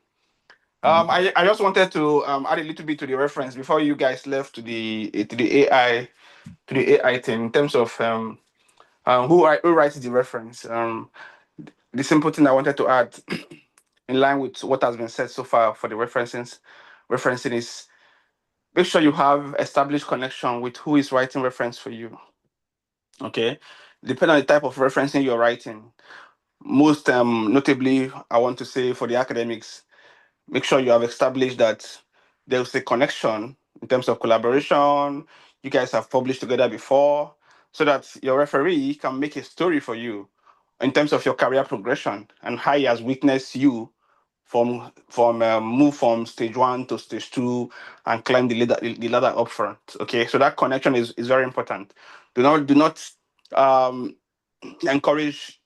I just wanted to add a little bit to the reference before you guys left to the AI thing in terms of who writes the reference. The simple thing I wanted to add in line with what has been said so far for the referencing is make sure you have established connection with who is writing reference for you. Okay, depending on the type of referencing you're writing. Most notably, I want to say for the academics, make sure you have established that there's a connection in terms of collaboration. You guys have published together before, so that your referee can make a story for you in terms of your career progression and how he has witnessed you from move from stage 1 to stage 2 and climb the ladder up front. Okay, so that connection is very important. Do not encourage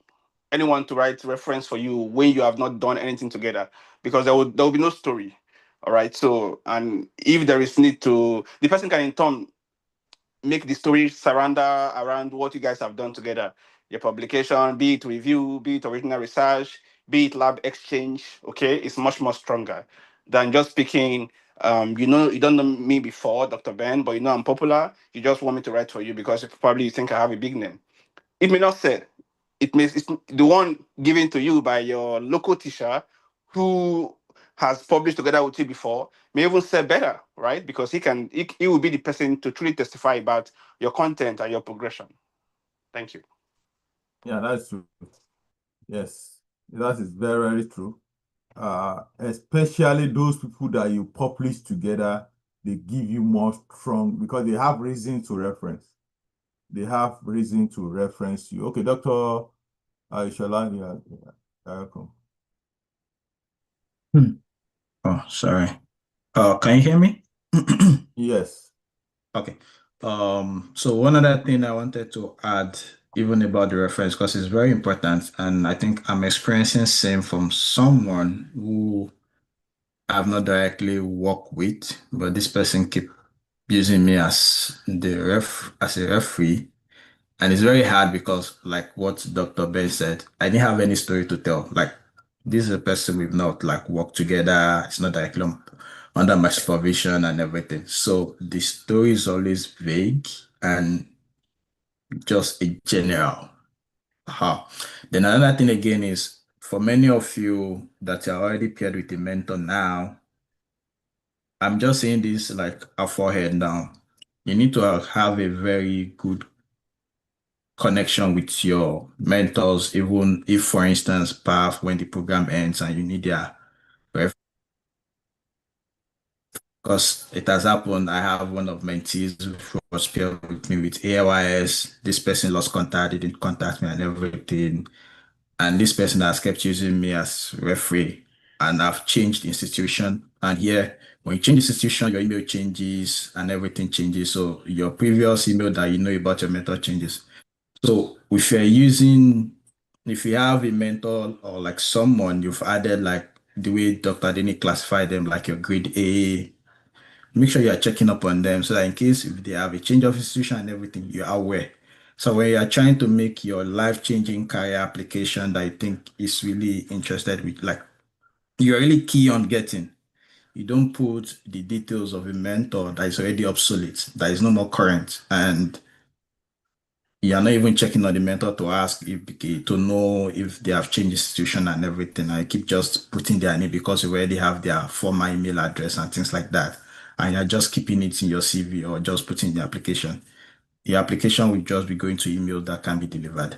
anyone to write reference for you when you have not done anything together, because there will be no story. All right. So, and if there is need to, the person can in turn make the story surrender around what you guys have done together. Your publication, be it review, be it original research, be it lab exchange. Okay, it's much more stronger than just picking. You don't know me before, Dr. Ben, but you know I'm popular. You just want me to write for you because probably you think I have a big name. It may not say. It's the one given to you by your local teacher who has published together with you before may even say better, right? Because he will be the person to truly testify about your content and your progression. Thank you. Yeah, that's true. Yes, that is very, very true. Especially those people that you publish together, they give you more strong because they have reason to reference. They have reason to reference you. Okay, Dr. Ishola, yeah, welcome. Oh, sorry. Can you hear me? Yes. Okay. So one other thing I wanted to add, even about the reference, because it's very important, and I think I'm experiencing same from someone who I've not directly worked with, but this person keep using me as a referee. And it's very hard because, like what Dr. Ben said, I didn't have any story to tell. Like, this is a person we've not like worked together. It's not directly under my supervision and everything. So the story is always vague and just a general. Aha. Then another thing again is for many of you that are already paired with a mentor now, I'm just saying this like a forehead now. You need to have a very good connection with your mentors, even if, for instance, path when the program ends and you need their because it has happened. I have one of my mentees who was paired with me with AYS. This person lost contact, didn't contact me and everything. And this person has kept using me as referee. And I've changed the institution. And here, when you change the institution, your email changes and everything changes. So your previous email that you know about your mentor changes. So if you have a mentor or like someone you've added, like the way Dr. Denny classified them, like your grade A, make sure you are checking up on them so that in case if they have a change of institution and everything, you are aware. So when you are trying to make your life-changing career application that you think is really interested with, like you're really key on getting, you don't put the details of a mentor that is already obsolete, that is no more current, and you are not even checking on the mentor to ask if to know if they have changed institution and everything. I keep just putting their name because you already have their former email address and things like that. And you're just keeping it in your CV or just putting in the application. The application will just be going to email that can be delivered.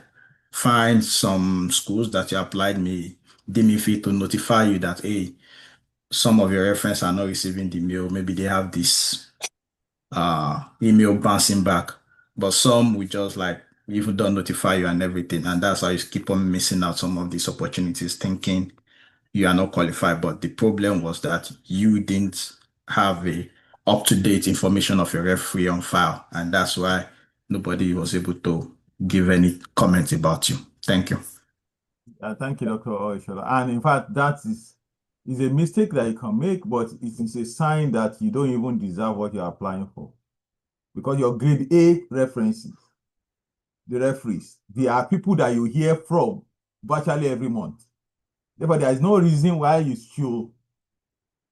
Find some schools that you applied me, deem it fit to notify you that hey, some of your reference are not receiving the mail. Maybe they have this email bouncing back. But some we just like even don't notify you and everything. And that's how you keep on missing out some of these opportunities, thinking you are not qualified. But the problem was that you didn't have a up-to-date information of your referee on file. And that's why nobody was able to give any comments about you. Thank you. Thank you, Dr. Oishola. And in fact, that is a mistake that you can make, but it is a sign that you don't even deserve what you're applying for. Because your grade A references, the referees, they are people that you hear from virtually every month. Therefore, there is no reason why you should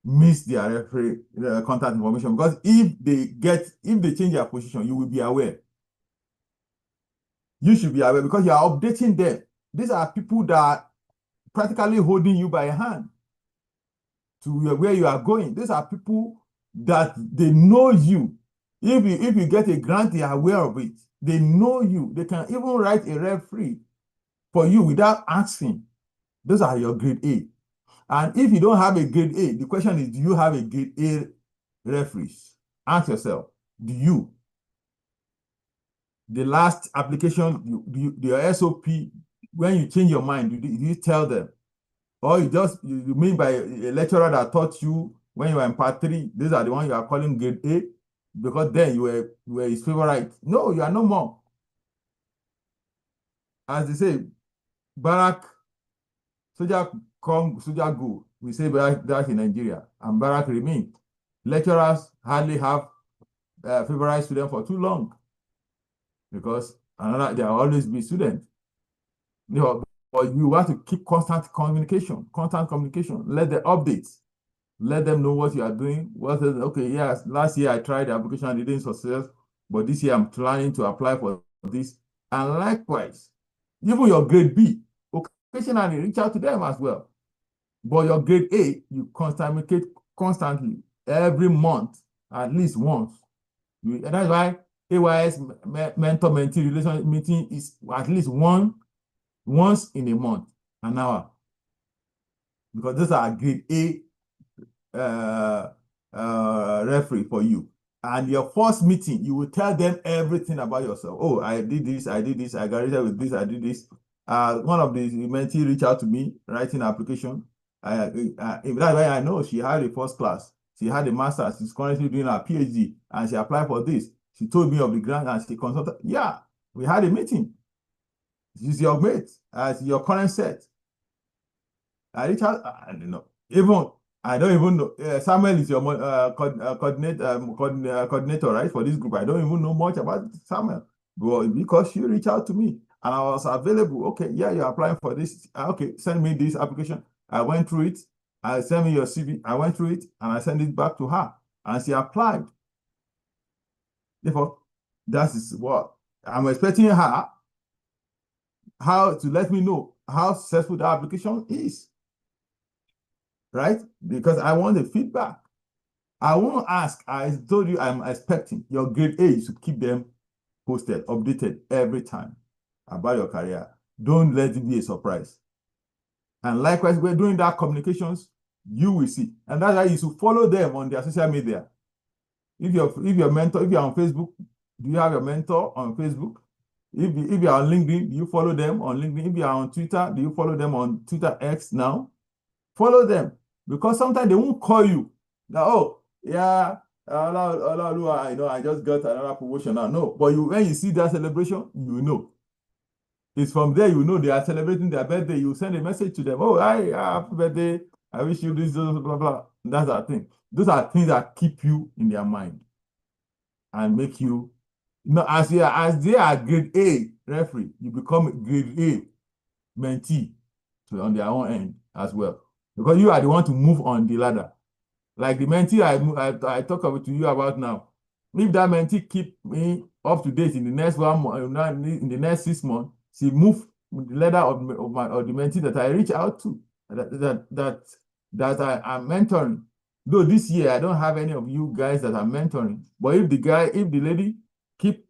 miss their referee contact information, because if they change their position, you will be aware. You should be aware because you are updating them. These are people that are practically holding you by a hand to where you are going. These are people that they know you. If you get a grant, they are aware of it. They know you. They can even write a referee for you without asking. Those are your grade A. And if you don't have a grade A, the question is, do you have a grade A referees? Ask yourself, do you? The last application, the SOP, when you change your mind, do you tell them? Or you mean by a lecturer that taught you when you were in part 3, these are the ones you are calling grade A, because then you were his favorite. No, you are no more. As they say, Barak, soldier come, soldier go. We say that in Nigeria, and Barak remain. Lecturers hardly have favorite students for too long, because there will always be students. But you have to keep constant communication. Let the updates. Let them know what you are doing. Okay, yes, last year I tried the application and didn't success, but this year I'm planning to apply for this. And likewise, even your grade B, occasionally reach out to them as well. But your grade A, you communicate constantly every month, at least once. And that's why AYS mentor-mentee relation meeting is at least once in a month, an hour. Because those are grade A referee for you. And your first meeting, you will tell them everything about yourself. Oh, I did this, I graduated with this, I did this. One of the mentee reached out to me, writing an application. That's why I know she had a first class. She had a master's. She's currently doing her PhD, and she applied for this. She told me of the grant, and she consulted. Yeah, we had a meeting. She's your mate. She's your current set. I reach out. I don't know. I don't even know. Samuel is your coordinator, right, for this group. I don't even know much about Samuel. Well, because you reach out to me and I was available. Okay, yeah, you're applying for this. Okay, send me this application. I went through it. I sent me your CV. I went through it and I sent it back to her and she applied. Therefore, that is what I'm expecting her how to let me know how successful the application is, right? Because I want the feedback. I won't ask. I told you I'm expecting your grade A. You should keep them posted, updated every time about your career. Don't let it be a surprise. And likewise, we're doing that communications, you will see. And that's why you should follow them on their social media. If you're on Facebook, do you have your mentor on Facebook? If you're on LinkedIn, do you follow them on LinkedIn? If you're on Twitter, do you follow them on Twitter X now? Follow them because sometimes they won't call you. Now, oh, yeah, I just got another promotion now. No, but when you see that celebration, you know. It's from there you know they are celebrating their birthday. You send a message to them. Oh, hi, happy birthday. I wish you this, blah, blah, blah. That's our thing. Those are things that keep you in their mind and make you, as they are grade A referee, you become grade A mentee on their own end as well. Because you are the one to move on the ladder. Like the mentee I talk about to you about now. If that mentee keep me up to date in the next 1 month, in the next 6 months, she move the ladder of the mentee that I reach out to, that I am mentoring. Though this year I don't have any of you guys that I'm mentoring, but if the lady keep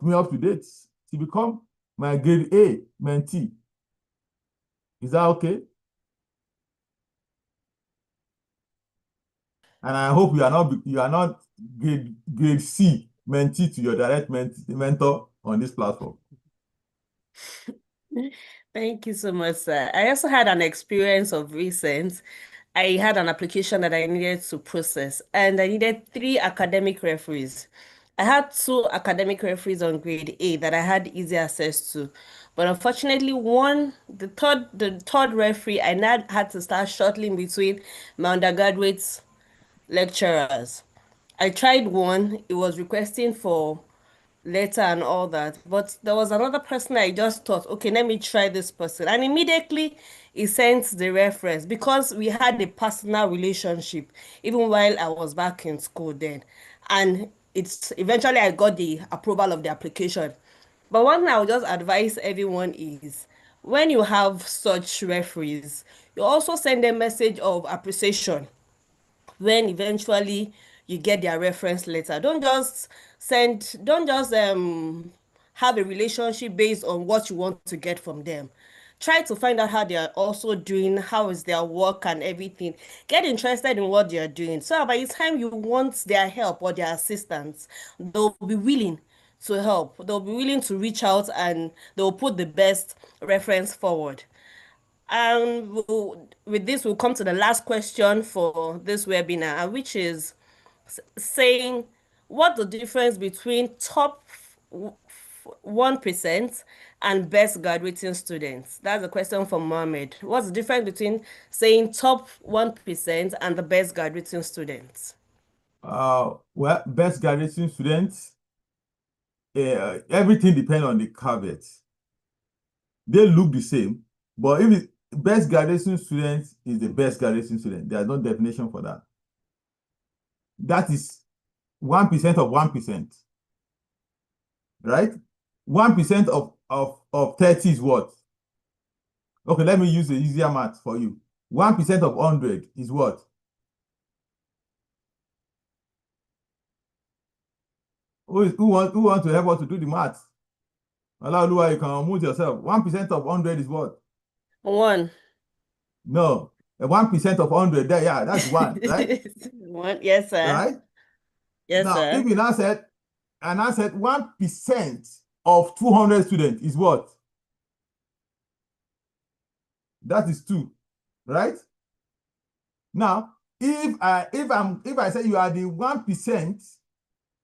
me up to date, she become my grade A mentee. Is that okay? And I hope you are not grade C mentee to your direct mentor on this platform. Thank you so much, sir. I also had an experience of recent. I had an application that I needed to process, and I needed 3 academic referees. I had 2 academic referees on grade A that I had easy access to. But unfortunately, the third referee, I now had to start shuttling between my undergraduates lecturers. I tried one, it was requesting for letter and all that, but there was another person I just thought, okay, let me try this person. And immediately he sent the reference because we had a personal relationship even while I was back in school then. And it's eventually I got the approval of the application. But one thing I would just advise everyone is when you have such referees, you also send a message of appreciation when eventually you get their reference letter. Don't just have a relationship based on what you want to get from them. Try to find out how they are also doing, how is their work and everything. Get interested in what they are doing. So by the time you want their help or their assistance, they'll be willing to help. They'll be willing to reach out and they'll put the best reference forward. And with this, we'll come to the last question for this webinar, which is saying what the difference between top 1% and best graduating students. That's a question from Mohammed. What's the difference between saying top 1% and the best graduating students? Well, best graduating students, everything depends on the caveat. They look the same, but if it's best graduating student is the best graduating student, there's no definition for that. That is 1% of 1%, right? 1% of 30 is what? Okay, let me use the easier math for you. 1% of 100 is what? Who wants to help us to do the math? Olaoluwa, you can unmute yourself. 1% of 100 is what? 1. No, 1% of 100. There, yeah, that's 1, right? 1. Yes, sir. Right? Yes, Now, sir. if you now said, 1% of 200 students is what? That is 2, right? Now, if I say you are the 1%,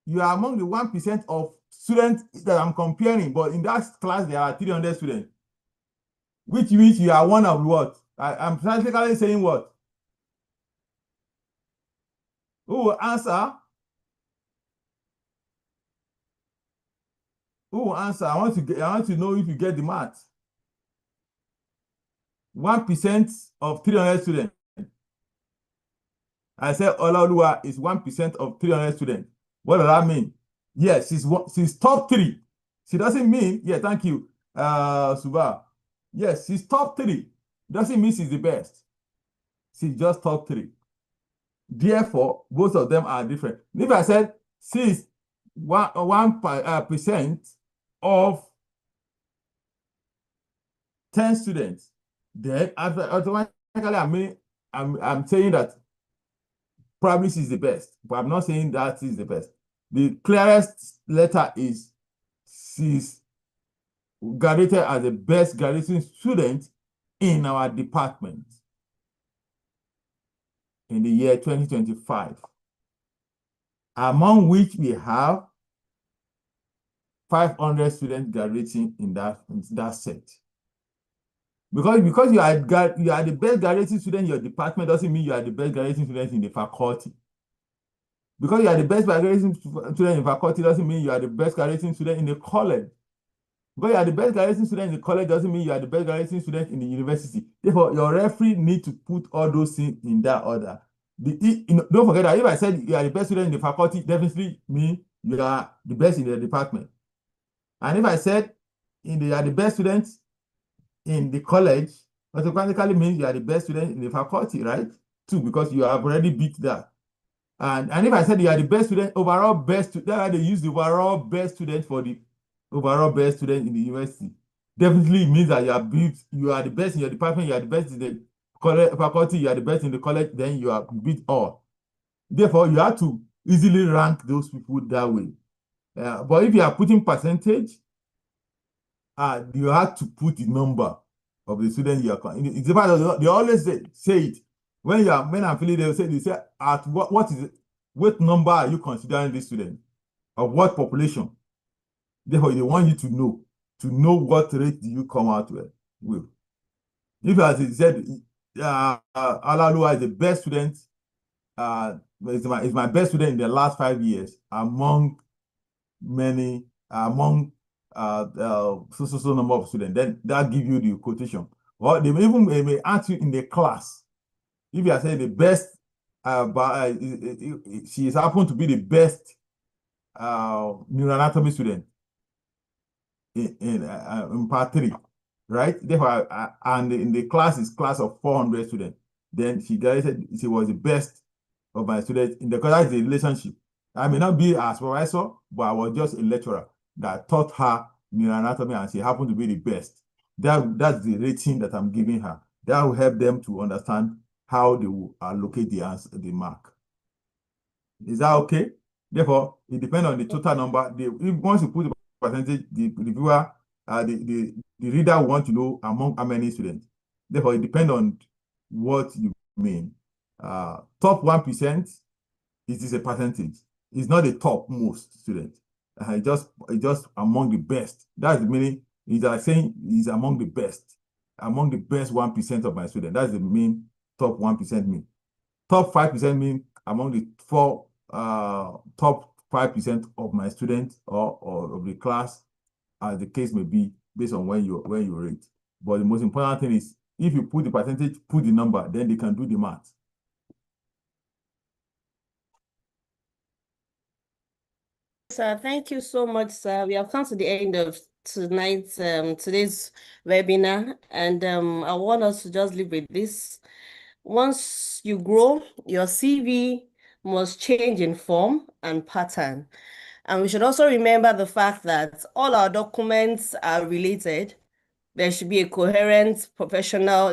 you are among the 1% of students that I'm comparing, but in that class there are 300 students, which means you are one of what? I'm practically saying what? Who will answer? Who will answer? I want to know if you get the math. 1% of 300 students. I said Olaoluwa is 1% of 300 students. What does that mean? Yes, she's top 3. She doesn't mean, yeah, thank you, Suba. Yes, she's top 3. Doesn't mean she's the best. She's just top 3. Therefore, both of them are different. If I said she's 1% of 10 students, then automatically I'm saying that probably she's the best, but I'm not saying that she's the best. The clearest letter is she's graduated as the best graduating student in our department in the year 2025, among which we have 500 students graduating in that set. Because you are the best graduating student in your department doesn't mean you are the best graduating student in the faculty. Because you are the best graduating student in the faculty doesn't mean you are the best graduating student in the college. Because you are the best graduating student in the college doesn't mean you are the best graduating student in the university. Therefore, your referee need to put all those things in that order. Don't forget that if I said you are the best student in the faculty, definitely mean you are the best in the department. And if I said you are the best students in the college, automatically means you are the best student in the faculty, right? Too, because you have already beat that. And if I said you are the best student, overall best, that's why they use the overall best student for the overall best student in the university. Definitely means that you are the best in your department, you are the best in the college faculty, you are the best in the college, then you are beat all. Therefore, you have to easily rank those people that way. But if you are putting percentage, you have to put the number of the students you are. It's about, they always say it. When I'm feeling, they say at what number are you considering this student? Of what population? Therefore, they want you to know what rate do you come out with. If, as he said, Alaluwa is the best student, is my best student in the last 5 years among many, among so number of students, then that give you the quotation. Or they may ask you in the class. If you are saying the best, she is happened to be the best neuroanatomy student in part 3, right? Therefore, and in the class is class of 400 students. Then she was the best of my students in the class. That's the relationship. I may not be a supervisor, but I was just a lecturer that taught her neuroanatomy, and she happened to be the best. That's the rating that I'm giving her. That will help them to understand how they will allocate the mark. Is that okay? Therefore, it depends on the total number. Once you put the percentage, the reviewer, the reader want to know among how many students. Therefore, it depends on what you mean. Top 1%, it is a percentage. It's not the top most student. It just among the best. That's the meaning. It's like saying it's among the best 1% of my students. That's the mean top 1% mean. Top 5% mean among the top 5% of my students or of the class, as the case may be, based on when you rate. But the most important thing is if you put the percentage, put the number, then they can do the math. Sir, thank you so much, sir. We have come to the end of today's webinar, and I want us to just leave with this. Once you grow, your CV must change in form and pattern. And we should also remember the fact that all our documents are related. There should be it's a coherent professional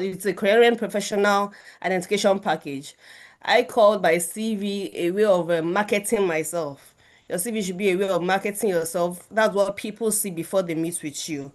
identification package. I called my CV a way of marketing myself. Your CV should be a way of marketing yourself. That's what people see before they meet with you.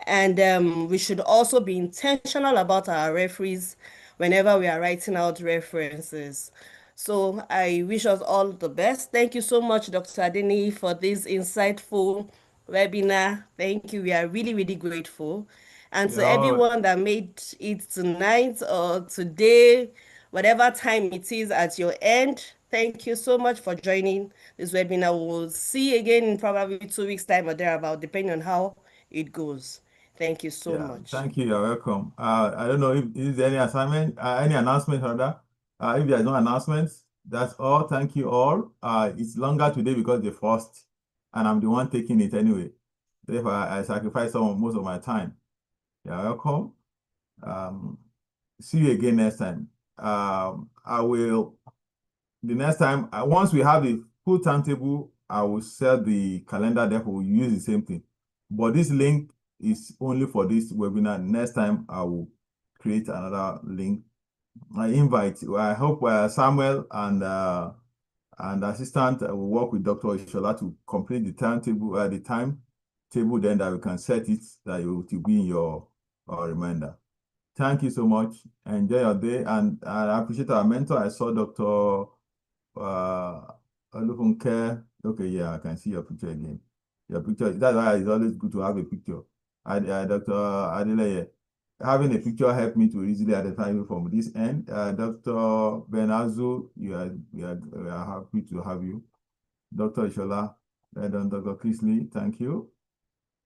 And we should also be intentional about our referees whenever we are writing out references. So I wish us all the best. Thank you so much, Dr. Adeni, for this insightful webinar. Thank you. We are really, really grateful. And to everyone that made it tonight or today, whatever time it is at your end, Thank you so much for joining this webinar. We'll see you again in probably 2 weeks' time or thereabout, depending on how it goes. Thank you so Yeah, much. thank you. You're welcome. I don't know if is there any assignment, any announcement rather. If there's no announcements, that's all. Thank you all. It's longer today because the first, and I'm the one taking it anyway. Therefore, I sacrifice most of my time. You're welcome. See you again next time. I will the next time once we have the full timetable, I will set the calendar. Therefore, we'll use the same thing. But this link is only for this webinar. Next time, I will create another link. I invite. I hope Samuel and assistant will work with Dr. Ishola to complete the timetable. The timetable, then that we can set it that it will be in your reminder. Thank you so much. Enjoy your day, and I appreciate our mentor. I saw Dr. Olufunke. Okay, yeah, I can see your picture again. Your picture, that's why it's always good to have a picture. Dr. Adeleye, having a picture helped me to easily identify you from this end. Dr. Benazu, we are happy to have you. Dr. Ishola, and Dr. Chrisley, thank you.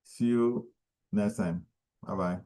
See you next time. Bye-bye.